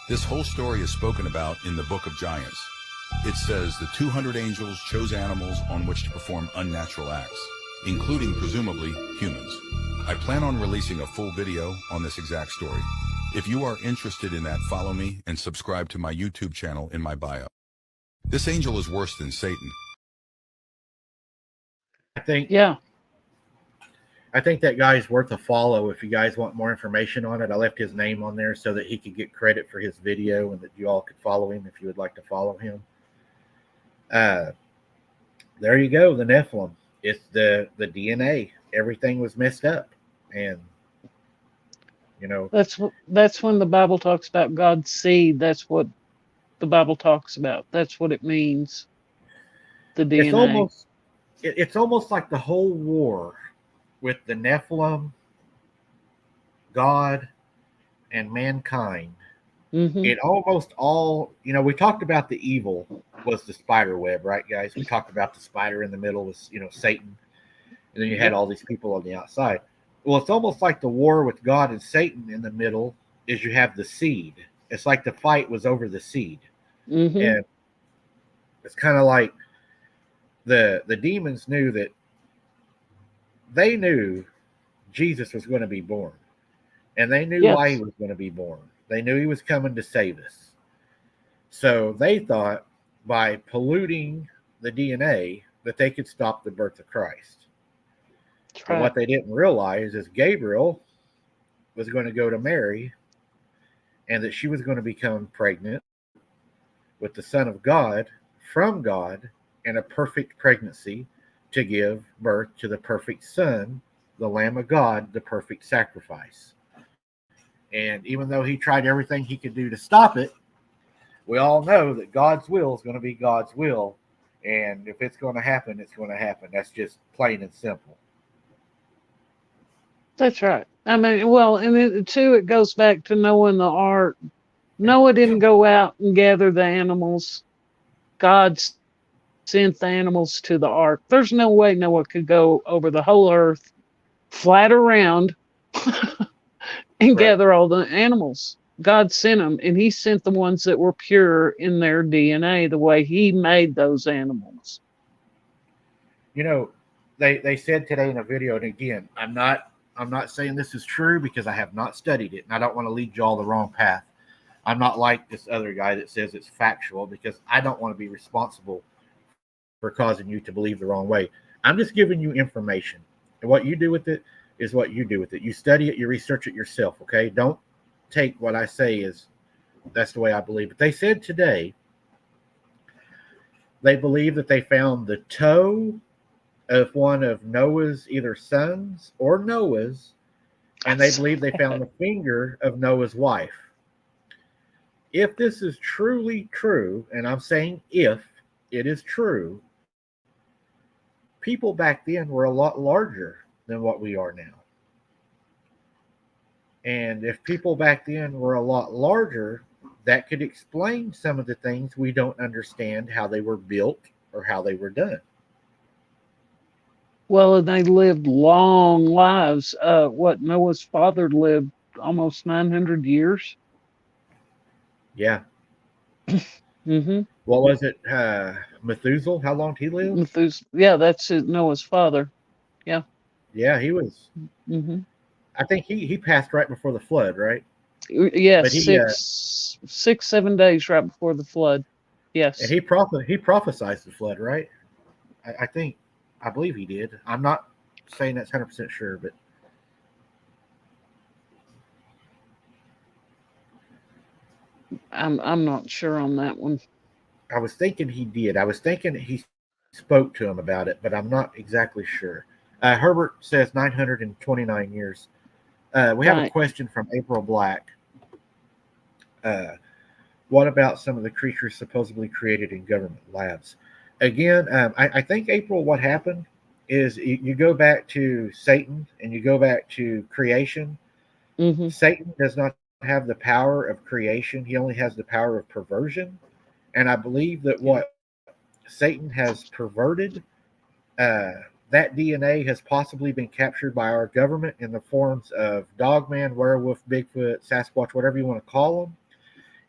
This whole story is spoken about in the Book of Giants. It says the 200 angels chose animals on which to perform unnatural acts, including, presumably, humans. I plan on releasing a full video on this exact story. If you are interested in that, follow me and subscribe to my YouTube channel in my bio. This angel is worse than Satan. Yeah. I think that guy's worth a follow. If you guys want more information on it, I left his name on there so that he could get credit for his video and that you all could follow him if you would like to follow him. There you go, the Nephilim. It's the DNA. Everything was messed up, and That's when the Bible talks about God's seed. That's what the Bible talks about. That's what it means. The it's DNA. almost it's almost like the whole war with the Nephilim, God, and mankind. Mm-hmm. It almost all, we talked about the evil was the spider web, right, guys? We talked about the spider in the middle was, Satan. And then you had all these people on the outside. Well, it's almost like the war with God and Satan in the middle is you have the seed. It's like the fight was over the seed. Mm-hmm. And it's kind of like the demons knew that they knew Jesus was going to be born. And they knew why he Yes. was going to be born. They knew he was coming to save us. So they thought by polluting the DNA that they could stop the birth of Christ. That's But right. what they didn't realize is Gabriel was going to go to Mary and that she was going to become pregnant with the Son of God from God in a perfect pregnancy to give birth to the perfect Son, the Lamb of God, the perfect sacrifice. And even though he tried everything he could do to stop it, we all know that God's will is going to be God's will. And if it's going to happen, it's going to happen. That's just plain and simple. That's right. I mean, well, and too, it goes back to knowing the art. Noah didn't go out and gather the animals. God sent the animals to the ark. There's no way Noah could go over the whole earth, flat around, and Right. gather all the animals. God sent them, and He sent the ones that were pure in their DNA, the way He made those animals. You know, they said today in a video, and again, I'm not saying this is true because I have not studied it, and I don't want to lead you all the wrong path. I'm not like this other guy that says it's factual because I don't want to be responsible for causing you to believe the wrong way. I'm just giving you information. And what you do with it is what you do with it. You study it, you research it yourself, okay? Don't take what I say as that's the way I believe. But they said today they believe that they found the toe of one of Noah's either sons or Noah's, and they believe they found the finger of Noah's wife. If this is truly true, and I'm saying if it is true, people back then were a lot larger than what we are now. And if people back then were a lot larger, that could explain some of the things we don't understand how they were built or how they were done. Well, and they lived long lives. What Noah's father lived almost 900 years. Yeah. Mm-hmm. What was it? Methuselah? How long did he live? Yeah, that's Noah's father. Yeah. Yeah, he was. Mm-hmm. I think he passed right before the flood, right? Yes, But he 7 days right before the flood. and Yes. he prophesied the flood, right? I believe he did. I'm not saying that's 100% sure, but I'm not sure on that one. I was thinking he did. I was thinking he spoke to him about it, but I'm not exactly sure. Herbert says 929 years. We have a Right. question from April Black. Uh, what about some of the creatures supposedly created in government labs? Again, I think, April, what happened is you go back to Satan and you go back to creation. Mm-hmm. Satan does not have the power of creation, he only has the power of perversion. And I believe that Yeah. what Satan has perverted, uh, that DNA has possibly been captured by our government in the forms of dogman, werewolf, Bigfoot, Sasquatch, whatever you want to call them.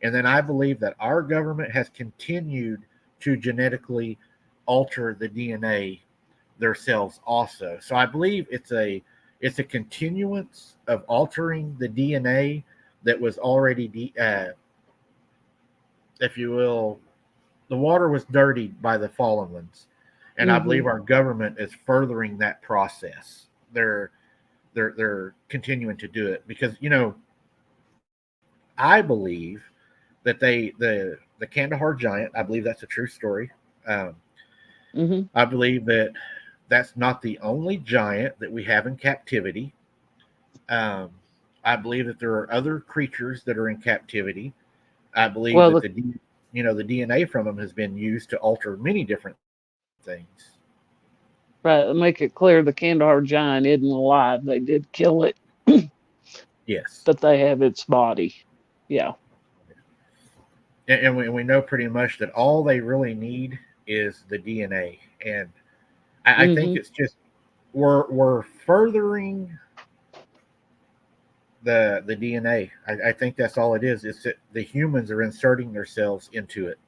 And then I believe that our government has continued to genetically alter the DNA themselves also. So I believe it's a continuance of altering the DNA that was already, if you will, the water was dirtied by the fallen ones, and I Mm-hmm. believe our government is furthering that process. They're continuing to do it because I believe that the Kandahar giant. I believe that's a true story. Um, Mm-hmm. I believe that that's not the only giant that we have in captivity. Um, I believe that there are other creatures that are in captivity. I believe Well, that the DNA from them has been used to alter many different things. right. Make it clear the Kandahar giant isn't alive. They did kill it, Yes, but they have its body. Yeah. and we know pretty much that all they really need is the DNA, and I think Mm-hmm. it's just we're furthering the DNA. I think that's all it is. It's that the humans are inserting themselves into it.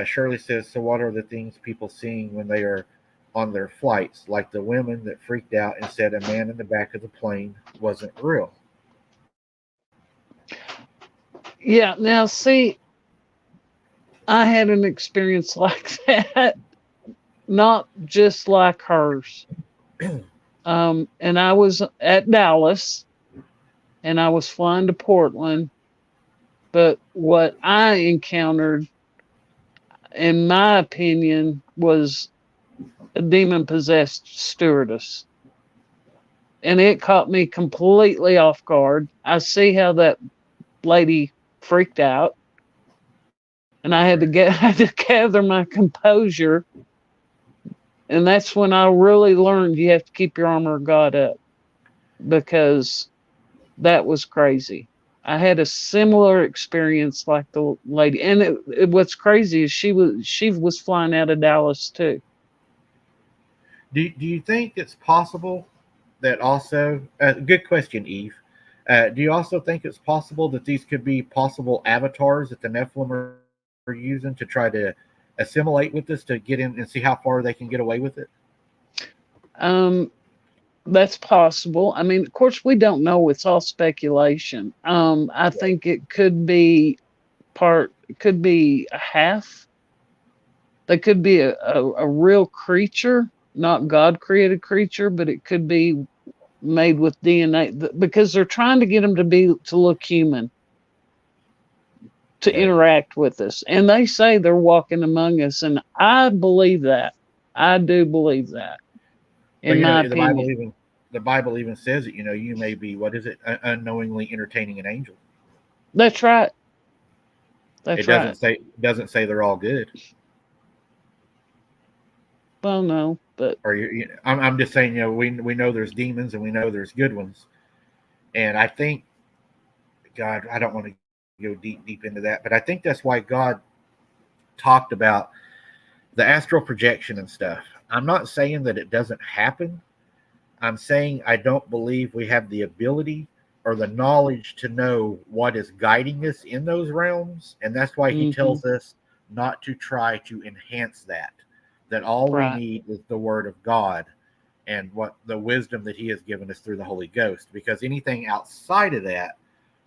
Shirley says, "So what are the things people seeing when they are on their flights, like the women that freaked out and said a man in the back of the plane wasn't real. Yeah. Now, see, I had an experience like that, not just like hers. And I was at Dallas and I was flying to Portland. But what I encountered, in my opinion, was a demon possessed stewardess. And it caught me completely off guard. I see how that lady freaked out. And I had to get I had to gather my composure. And that's when I really learned you have to keep your armor of God up, because that was crazy. I had a similar experience like the lady, and what's crazy is she was flying out of Dallas too. Do you think it's possible that also, good question, Eve. Do you also think it's possible that these could be possible avatars that the Nephilim are using to try to assimilate with this, to get in and see how far they can get away with it? That's possible. I mean, of course, we don't know. It's all speculation. I think it could be it could be a half. They could be a real creature, not God created creature, but it could be made with DNA, because they're trying to get them to look human, to interact with us. And they say they're walking among us. And I believe that. I do believe that. In my opinion. The Bible even says that, you may be, what is it, unknowingly entertaining an angel. That's right. That's right. Doesn't say they're all good. Well, no, but I'm just saying, we know there's demons and we know there's good ones, and I think, God, I don't want to go deep into that, but I think that's why God talked about the astral projection and stuff. I'm not saying that it doesn't happen. I'm saying I don't believe we have the ability or the knowledge to know what is guiding us in those realms, and that's why He tells us not to try to enhance that. That all we need is the Word of God and what the wisdom that He has given us through the Holy Ghost. Because anything outside of that,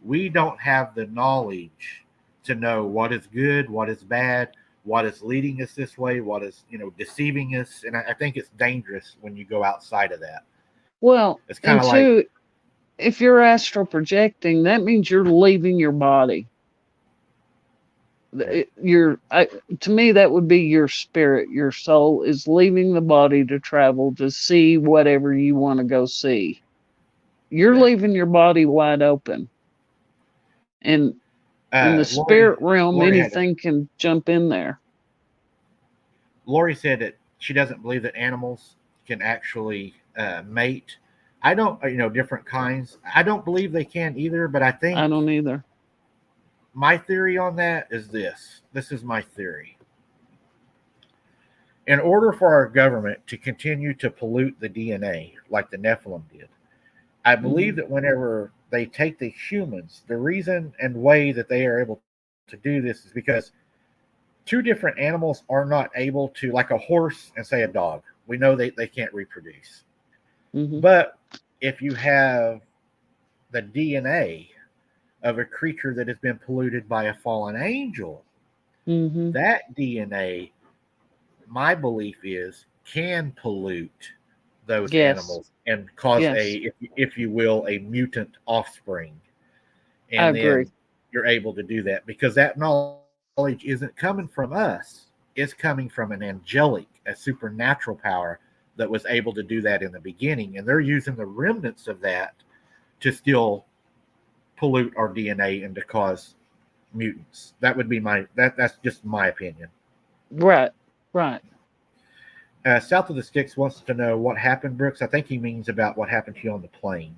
we don't have the knowledge to know what is good, what is bad, what is leading us this way, what is deceiving us. And I think it's dangerous when you go outside of that. Well, it's kind of like, if you're astral projecting, that means you're leaving your body. To me, that would be your spirit. Your soul is leaving the body to travel to see whatever you want to go see. You're leaving your body wide open, and in the spirit realm, anything can jump in there. Lori said that she doesn't believe that animals can actually mate. I don't, different kinds. I don't believe they can either, but I don't either. My theory on that is this. This is my theory. In order for our government to continue to pollute the DNA like the Nephilim did, I believe that whenever they take the humans, the reason and way that they are able to do this is because two different animals are not able to, like a horse and say a dog. We know they can't reproduce. But if you have the DNA of a creature that has been polluted by a fallen angel, that DNA, my belief is, can pollute those animals and cause if you will, a mutant offspring. And then you're able to do that because that knowledge isn't coming from us. It's coming from an angelic, a supernatural power that was able to do that in the beginning. And they're using the remnants of that to still pollute our DNA and to cause mutants. That would be that's just my opinion. Right. South of the Sticks wants to know what happened, Brooks. I think he means about what happened to you on the plane.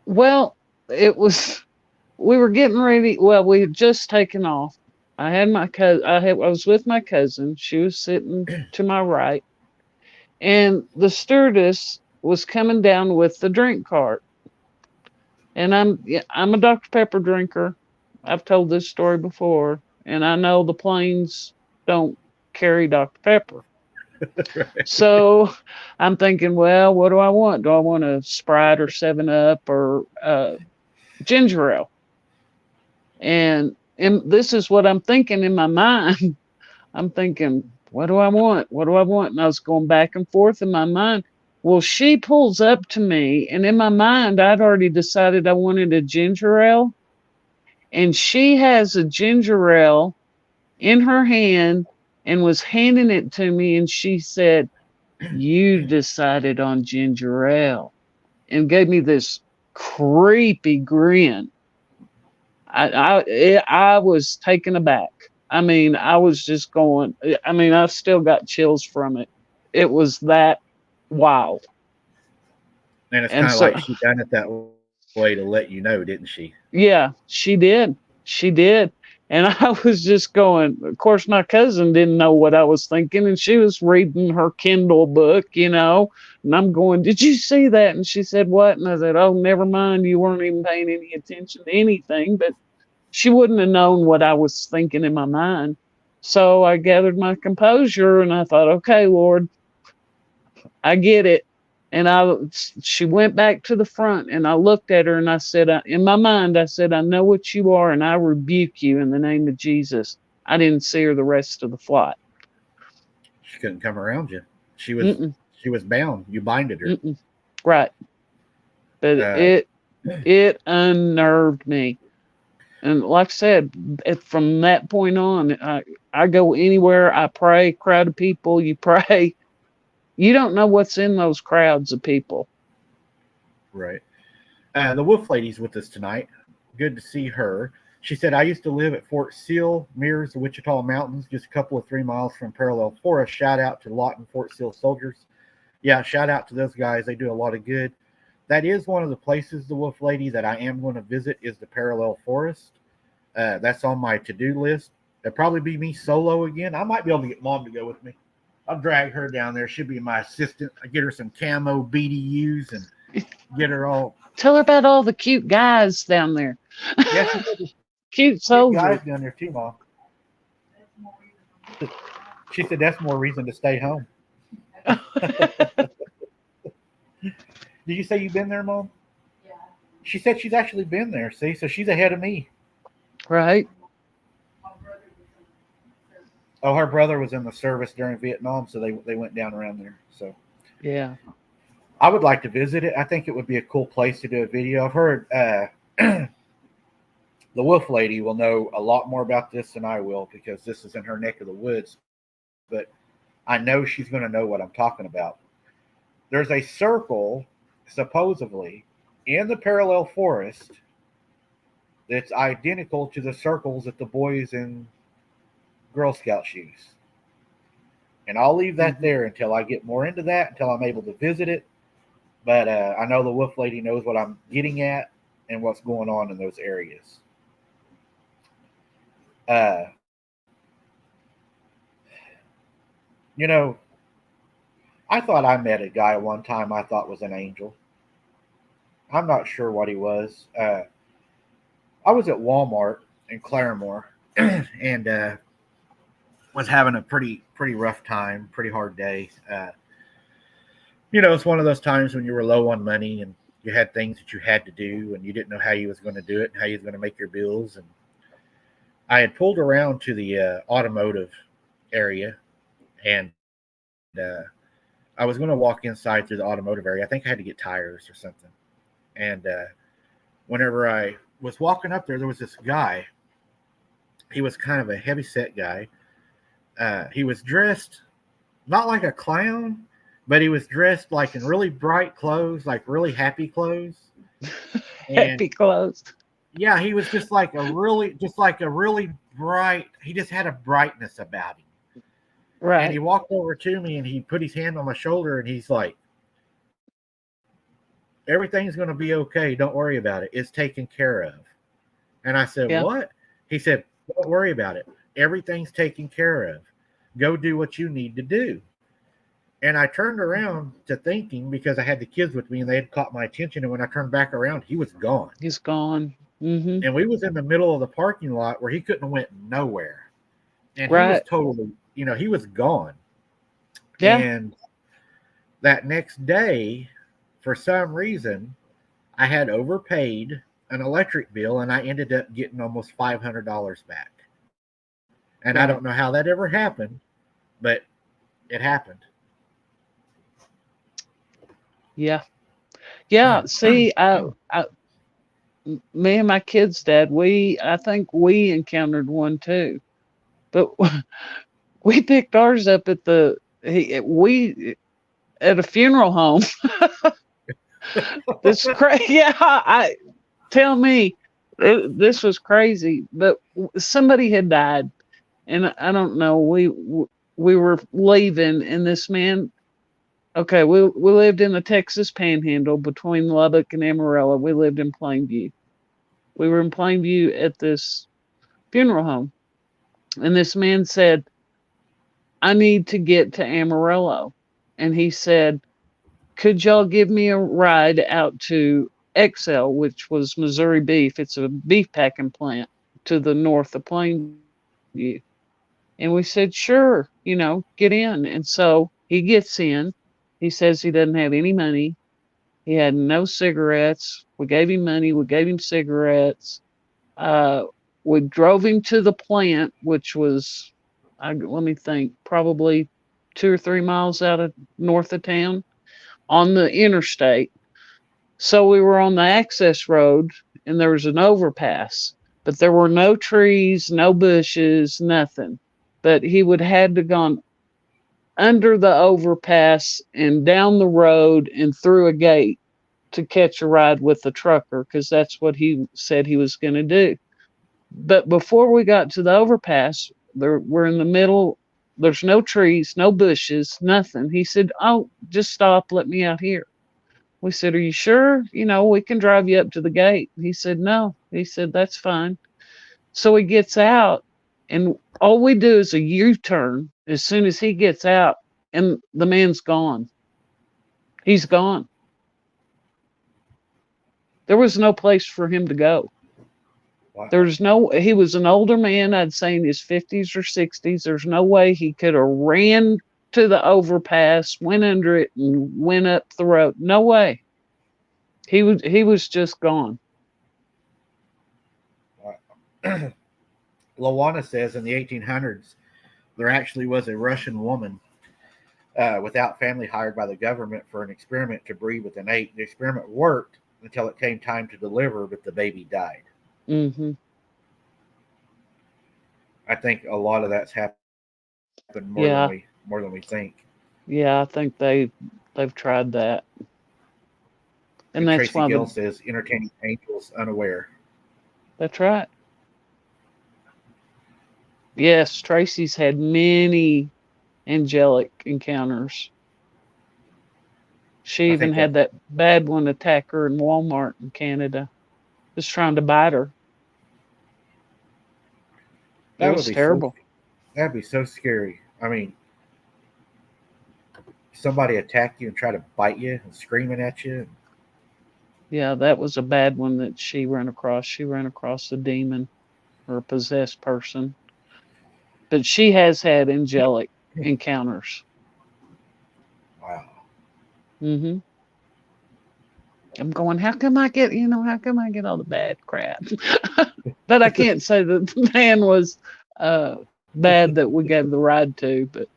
Well, we were getting ready. Well, we had just taken off. I had my cousin. I was with my cousin. She was sitting to my right, and the stewardess was coming down with the drink cart. And I'm a Dr. Pepper drinker. I've told this story before, and I know the planes don't carry Dr. Pepper. Right. So I'm thinking, well, what do I want? Do I want a Sprite or 7-Up or ginger ale? And this is what I'm thinking in my mind. I'm thinking, what do I want? What do I want? And I was going back and forth in my mind. Well, she pulls up to me, and in my mind, I'd already decided I wanted a ginger ale. And she has a ginger ale in her hand and was handing it to me. And she said, "You decided on ginger ale," and gave me this creepy grin. I was taken aback. I mean, I was just going. I mean, I still got chills from it. It was that wild. And it's And kind of so, like she done it that way to let you know, didn't she? yeah, she did. She did. And I was just going, of course, my cousin didn't know what I was thinking, and she was reading her Kindle book, and I'm going, "Did you see that?" And she said, "What?" And I said, "Oh, never mind. You weren't even paying any attention to anything." But she wouldn't have known what I was thinking in my mind. So I gathered my composure and I thought, okay, Lord, I get it. And she went back to the front and I looked at her and I said, in my mind, I said, "I know what you are and I rebuke you in the name of Jesus." I didn't see her the rest of the flight. She couldn't come around you. She was Mm-mm, she was bound. You binded her. mm-mm. Right. But Uh, it unnerved me. And like I said, from that point on, I go anywhere, I pray, crowd of people, you pray. You don't know what's in those crowds of people. right. The Wolf Lady's with us tonight. Good to see her. She said, "I used to live at Fort Seal, mirrors the Wichita Mountains, just a couple of 3 miles from Parallel Forest. Shout out to Lawton Fort Seal soldiers." Yeah, shout out to those guys. They do a lot of good. That is one of the places, the Wolf Lady, that I am going to visit is the Parallel Forest. That's on my to-do list. It'll probably be me solo again. I might be able to get Mom to go with me. I'll drag her down there. She'll be my assistant. I get her some camo BDUs and get her all. Tell her about all the cute guys down there. Yeah, she said Cute there's guys soldiers. down there too, Mom. She said that's more reason to stay home. Did you say you've been there, Mom? Yeah. She said she's actually been there. See, so she's ahead of me. Right. Oh, her brother was in the service during Vietnam, so they went down around there. So Yeah. I would like to visit it. I think it would be a cool place to do a video. I've heard the Wolf Lady will know a lot more about this than I will because this is in her neck of the woods. But I know she's going to know what I'm talking about. There's a circle, supposedly, in the Parallel Forest that's identical to the circles that the boys in Girl Scouts use. And I'll leave that there until I get more into that, until I'm able to visit it. But I know the Wolf Lady knows what I'm getting at and what's going on in those areas. You know, I thought I met a guy one time I thought was an angel. I'm not sure what he was. I was at Walmart in Claremore and was having a pretty rough time, pretty hard day. It's one of those times when you were low on money and you had things that you had to do and you didn't know how you was going to do it and how you was going to make your bills. And I had pulled around to the automotive area and I was going to walk inside through the automotive area. I think I had to get tires or something. And whenever I was walking up there was this guy. He was kind of a heavy-set guy. He was dressed not like a clown, but he was dressed like in really bright clothes, like really happy clothes. Happy clothes. Yeah, he was just like a really bright. He just had a brightness about him. Right. And he walked over to me and he put his hand on my shoulder and he's like, "Everything's going to be okay. Don't worry about it. It's taken care of." And I said, Yeah. "What?" He said, "Don't worry about it. Everything's taken care of. Go do what you need to do." And I turned around to thinking because I had the kids with me and they had caught my attention. And when I turned back around, he was gone. He's gone. Mm-hmm. And we was in the middle of the parking lot where he couldn't have went nowhere. And Right. he was totally, he was gone. Yeah. And that next day, for some reason, I had overpaid an electric bill and I ended up getting almost $500 back. And I Right. don't know how that ever happened, but it happened. Yeah. Yeah. See, me and my kids' dad, I think we encountered one too, but we picked ours up at at a funeral home. This crazy. Yeah. Tell me, this was crazy, but somebody had died, and I don't know. We were leaving, and this man. Okay, we lived in the Texas Panhandle between Lubbock and Amarillo. We lived in Plainview. We were in Plainview at this funeral home, and this man said, "I need to get to Amarillo," and he said, "Could y'all give me a ride out to XL, which was Missouri Beef? It's a beef packing plant to the north of Plainview." And we said, "Sure, get in." And so he gets in. He says he doesn't have any money. He had no cigarettes. We gave him money. We gave him cigarettes. Uh, we drove him to the plant, which was, let me think, probably 2 or 3 miles out of north of town on the interstate. So we were on the access road and there was an overpass, but there were no trees, no bushes, nothing. But he would had to gone under the overpass and down the road and through a gate to catch a ride with the trucker because that's what he said he was going to do. But before we got to the overpass, we're in the middle. There's no trees, no bushes, nothing. He said, "Oh, just stop. Let me out here." We said, "Are you sure? We can drive you up to the gate." He said, "No." He said, "That's fine." So he gets out, and all we do is a U-turn as soon as he gets out, and the man's gone. He's gone. There was no place for him to go. Wow. He was an older man, I'd say in his 50s or 60s. There's no way he could have ran to the overpass, went under it, and went up the road. No way. He was just gone. Wow. Lawana says in the 1800s, there actually was a Russian woman without family hired by the government for an experiment to breed with an ape. The experiment worked until it came time to deliver, but the baby died. Hmm. I think a lot of that's happened Yeah, more than we think. yeah. I think they've tried that, and And that's Tracy why Gill says entertaining angels unaware. that's right. Yes, Tracy's had many angelic encounters. She I even think that had that bad one attack her in Walmart in Canada, just trying to bite her. It that would was be so terrible. that'd be so scary. I mean, somebody attack you and try to bite you and screaming at you. Yeah, that was a bad one that she ran across. She ran across a demon or a possessed person. But she has had angelic encounters. Wow. Hmm. I'm going, how come I get all the bad crap? But I can't say that the man was uh, bad that we gave the ride to. But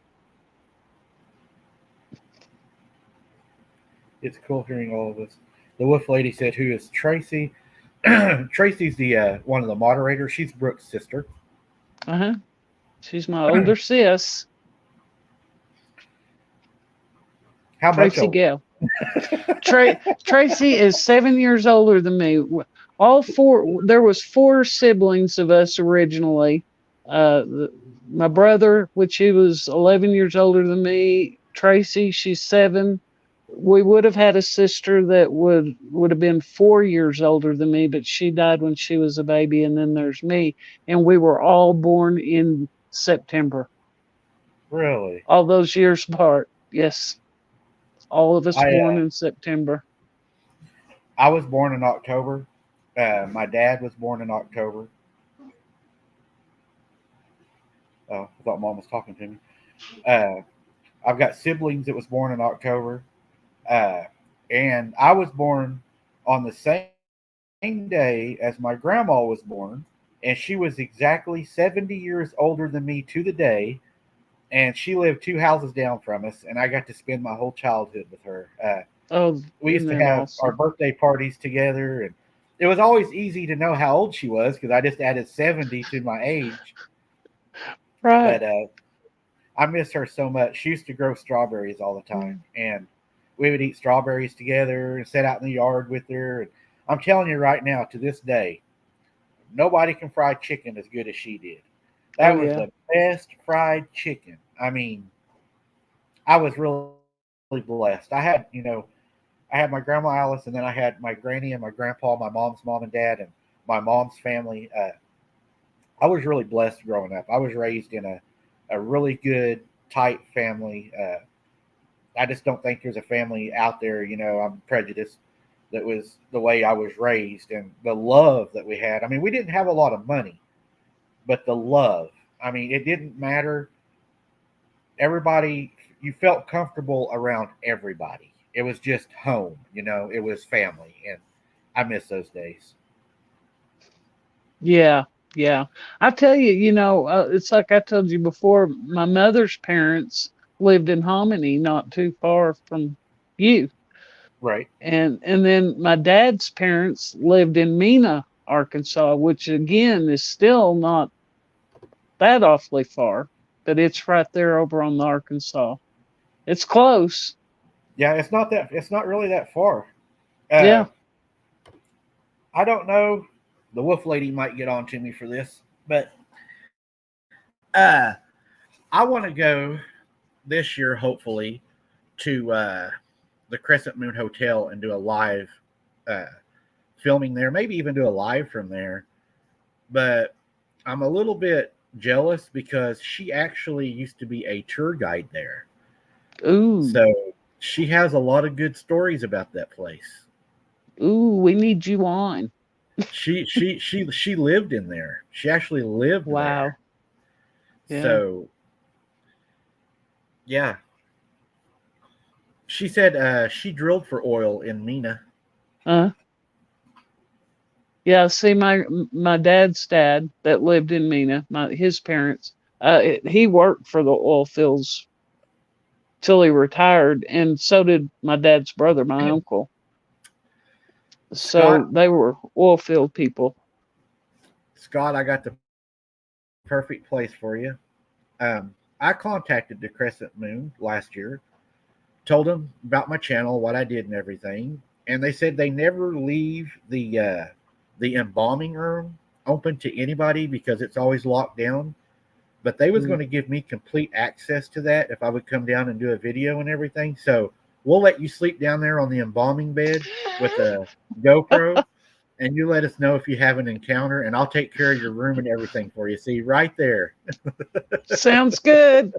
It's cool hearing all of this. The Wolf Lady said, "Who is Tracy?" Tracy's the one of the moderators. She's Brooke's sister. uh-huh, she's my older sis, How much Tracy older? Gale. Tracy is 7 years older than me. All four. There was four siblings of us originally. My brother, which he was 11 years older than me. Tracy, she's 7. We would have had a sister that would have been 4 years older than me, but she died when she was a baby. And then there's me, and we were all born in September. Really? All those years apart. Yes, all of us I born in September. I was born in October. My dad was born in October. Oh, I thought Mom was talking to me. Uh, I've got siblings that was born in October, uh, and I was born on the same day as my grandma was born, and she was exactly 70 years older than me to the day, and she lived two houses down from us, and I got to spend my whole childhood with her. Oh, We isn't used to that have our awesome? birthday parties together, and it was always easy to know how old she was because I just added 70 to my age. Right. But I miss her so much. She used to grow strawberries all the time, Mm. and we would eat strawberries together and sit out in the yard with her. And I'm telling you right now, to this day, nobody can fry chicken as good as she did. Oh That was yeah. the best fried chicken. I mean, I was really blessed. I had my grandma Alice, and then I had my granny and my grandpa, my mom's mom and dad, and my mom's family. I was really blessed growing up. I was raised in a really good, tight family. I just don't think there's a family out there, I'm prejudiced, that was the way I was raised and the love that we had. I mean, we didn't have a lot of money, but the love. I mean, it didn't matter. Everybody, you felt comfortable around everybody. It was just home, it was family. And I miss those days. Yeah. Yeah. I tell you, it's like I told you before. My mother's parents lived in Hominy, not too far from you, Right. and then my dad's parents lived in Mena, Arkansas, which again is still not that awfully far, but it's right there over on the Arkansas. It's close. Yeah, it's not really that far. Uh, Yeah. I don't know. The wolf lady might get on to me for this, but I want to go this year, hopefully, to the Crescent Moon Hotel and do a live uh, filming there. Maybe even do a live from there. But I'm a little bit jealous because she actually used to be a tour guide there, Ooh. so she has a lot of good stories about that place. Ooh, we need you on. She lived in there. She actually lived Wow. there. Yeah. So yeah, she said she drilled for oil in Mina. Uh, yeah, see my dad's dad that lived in Mena, his parents, he worked for the oil fields till he retired, and so did my dad's brother, my uncle. So Scott, they were oil field people. Scott, I got the perfect place for you. I contacted the Crescent Moon last year, told them about my channel, what I did, and everything, and they said they never leave the embalming room open to anybody because it's always locked down. But they was going Mm. to give me complete access to that if I would come down and do a video and everything. So we'll let you sleep down there on the embalming bed with a GoPro, and you let us know if you have an encounter, and I'll take care of your room and everything for you. See, right there. Sounds good.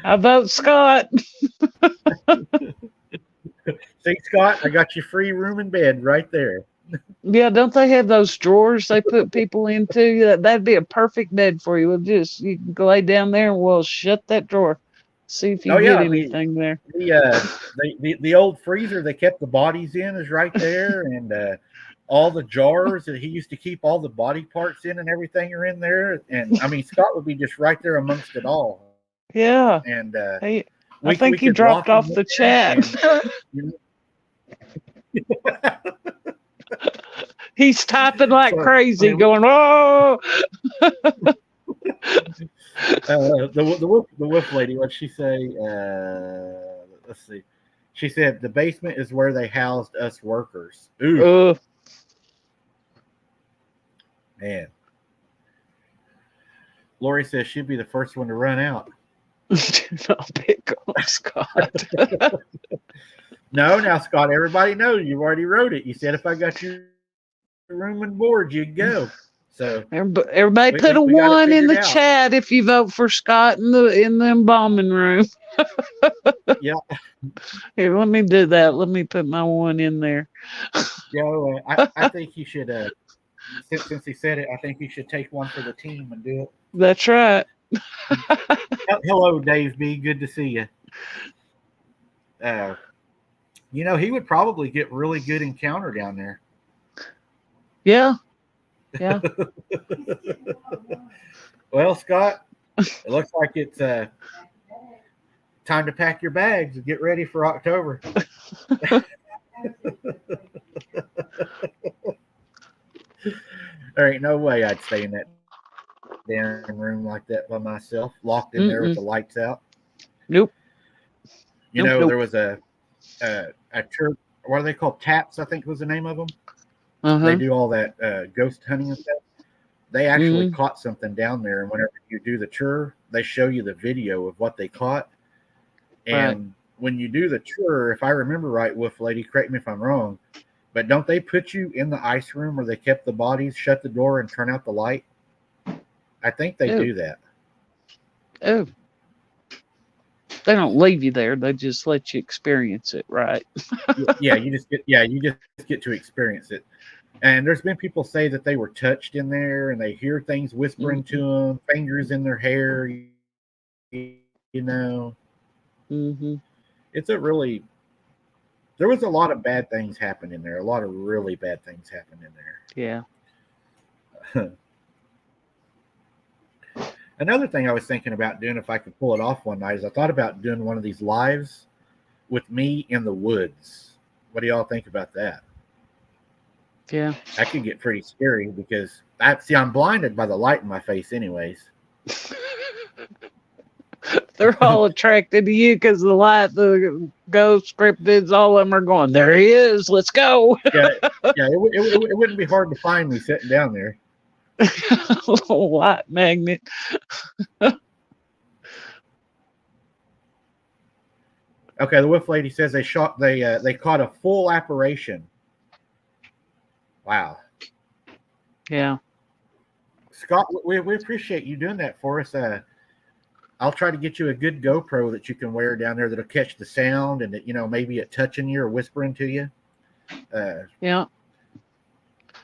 I vote Scott. See, Scott, I got you free room and bed right there. Yeah, don't they have those drawers they put people into? That'd be a perfect bed for you. You can lay down there and we'll shut that drawer. See if you Oh get yeah, the anything there. the uh, the old freezer they kept the bodies in is right there, and all the jars that he used to keep all the body parts in and everything are in there. And I mean, Scott would be just right there amongst it all, and Yeah. Hey, we I could think he lock him dropped in off there, the and chat. you He's typing like so I crazy, mean, going, "Oh, the wolf lady, what'd she say? Let's see. She said the basement is where they housed us workers. Oof, uh, man. Lori says she'd be the first one to run out. no, pick on Scott." No, now Scott, everybody knows you already wrote it. You said if I got your room and board, you'd go. So Everybody we put a got it figured one in out. the chat if you vote for Scott in the embalming room. Yeah, Here, let me do that. Let me put my one in there. I think you should. Since he said it, I think you should take one for the team and do it. That's right. Hello, Dave B. Good to see you. He would probably get really good encounter down there. Yeah. Yeah. Well, Scott, it looks like it's time to pack your bags and get ready for October. There ain't no way I'd stay in that damn room like that by myself, locked in there with the lights out. Nope. There was a church. What are they called? Taps, I think was the name of them. They do all that ghost hunting and stuff. They actually caught something down there, and whenever you do the tour, they show you the video of what they caught. And when you do the tour, if I remember right, Wolf Lady, correct me if I'm wrong, but don't they put you in the ice room where they kept the bodies, shut the door, and turn out the light? I think they do that. Oh. They don't leave you there. They just let you experience it, right? you just get to experience it. And there's been people say that they were touched in there and they hear things whispering to them, fingers in their hair, It's a really, there was a lot of bad things happen in there. A lot of really bad things happened in there. Yeah. Another thing I was thinking about doing, if I could pull it off one night, is I thought about doing one of these lives with me in the woods. What do y'all think about that? Yeah. That could get pretty scary because I'm blinded by the light in my face anyways. They're all attracted to you because the light, the ghost cryptids, all of them are going, there he is, let's go. It wouldn't be hard to find me sitting down there. A little light magnet. Okay, the Wolf Lady says they caught a full apparition. Wow. Yeah. Scott, we appreciate you doing that for us. I'll try to get you a good GoPro that you can wear down there that'll catch the sound and that, maybe it touching you or whispering to you. Yeah.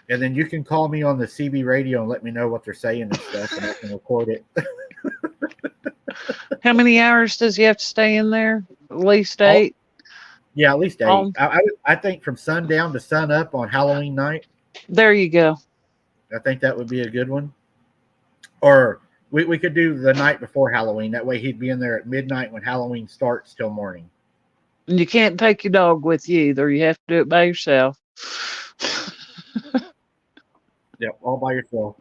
And then you can call me on the CB radio and let me know what they're saying and stuff, and I can record it. How many hours does he have to stay in there? At least 8? Yeah, at least 8. I think from sundown to sun up on Halloween night. There you go. I think that would be a good one. Or we could do the night before Halloween. That way he'd be in there at midnight when Halloween starts till morning. And you can't take your dog with you either. You have to do it by yourself. Yep, all by yourself.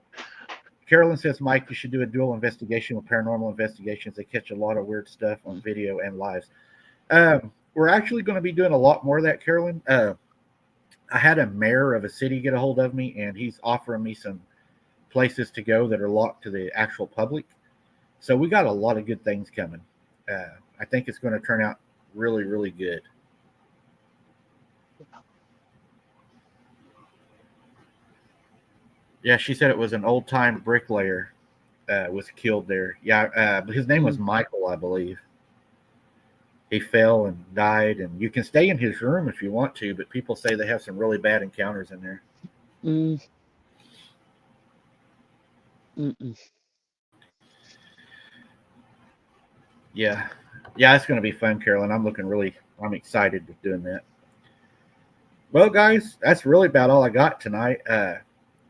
Carolyn says, Mike, you should do a dual investigation with Paranormal Investigations. They catch a lot of weird stuff on video and lives. We're actually going to be doing a lot more of that, Carolyn. I had a mayor of a city get a hold of me, and he's offering me some places to go that are locked to the actual public. So we got a lot of good things coming. I think it's going to turn out really, really good. Yeah, she said it was an old-time bricklayer was killed there. Yeah, his name was Michael, I believe. He fell and died, and you can stay in his room if you want to, but people say they have some really bad encounters in there. Yeah, it's going to be fun, Carolyn. I'm excited with doing that. Well, guys, that's really about all I got tonight.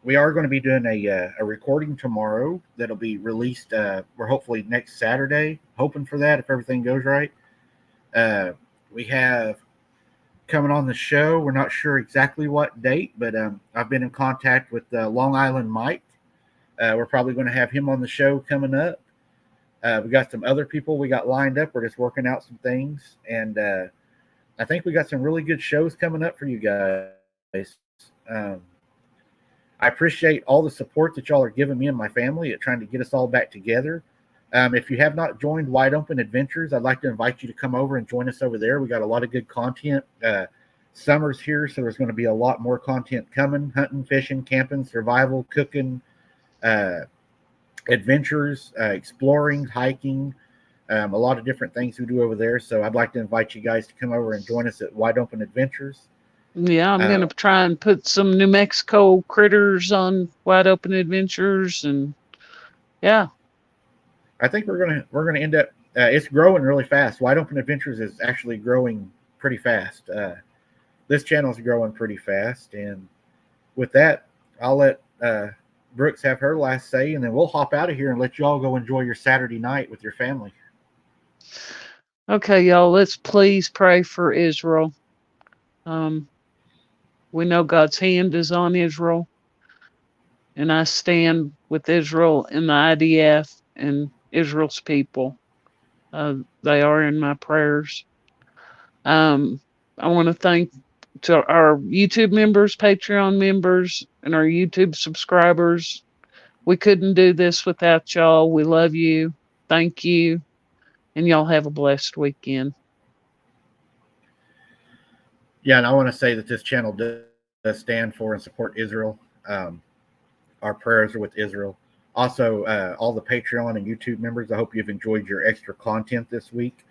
We are going to be doing a recording tomorrow that'll be released. We're hopefully next Saturday, hoping for that if everything goes right. We have coming on the show. We're not sure exactly what date, but I've been in contact with Long Island Mike. We're probably going to have him on the show coming up. We got some other people we got lined up. We're just working out some things, and I think we got some really good shows coming up for you guys. I appreciate all the support that y'all are giving me and my family at trying to get us all back together. If you have not joined Wide Open Adventures, I'd like to invite you to come over and join us over there. We got a lot of good content. Summer's here, so there's going to be a lot more content coming. Hunting, fishing, camping, survival, cooking, adventures, exploring, hiking, a lot of different things we do over there. So I'd like to invite you guys to come over and join us at Wide Open Adventures. Yeah, I'm going to try and put some New Mexico critters on Wide Open Adventures. And yeah. I think we're gonna end up. It's growing really fast. Wide Open Adventures is actually growing pretty fast. This channel is growing pretty fast, and with that, I'll let Brooks have her last say, and then we'll hop out of here and let you all go enjoy your Saturday night with your family. Okay, y'all, let's please pray for Israel. We know God's hand is on Israel, and I stand with Israel and the IDF and Israel's people. They are in my prayers. I want to thank to our YouTube members, Patreon members, and our YouTube subscribers. We couldn't do this without y'all. We love you. Thank you. And y'all have a blessed weekend. Yeah, and I want to say that this channel does stand for and support Israel. Our prayers are with Israel. Also, all the Patreon and YouTube members, I hope you've enjoyed your extra content this week.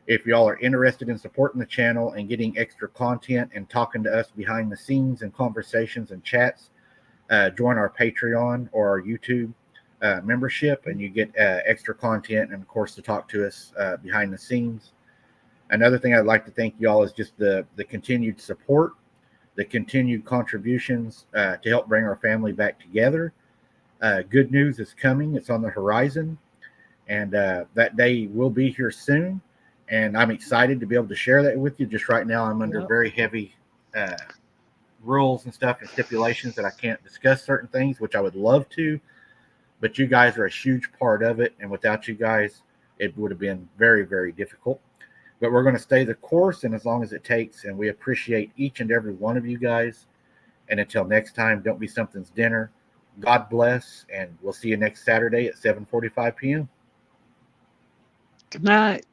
If y'all are interested in supporting the channel and getting extra content and talking to us behind the scenes and conversations and chats, join our Patreon or our YouTube membership, and you get extra content and, of course, to talk to us behind the scenes. Another thing I'd like to thank y'all is just the continued support, the continued contributions to help bring our family back together. Good news is coming. It's on the horizon, and that day will be here soon. And I'm excited to be able to share that with you. Just right now, I'm under very heavy rules and stuff and stipulations that I can't discuss certain things, which I would love to. But you guys are a huge part of it. And without you guys, it would have been very, very difficult. But we're going to stay the course, and as long as it takes. And we appreciate each and every one of you guys. And until next time, don't be something's dinner. God bless. And we'll see you next Saturday at 7:45 p.m. Good night.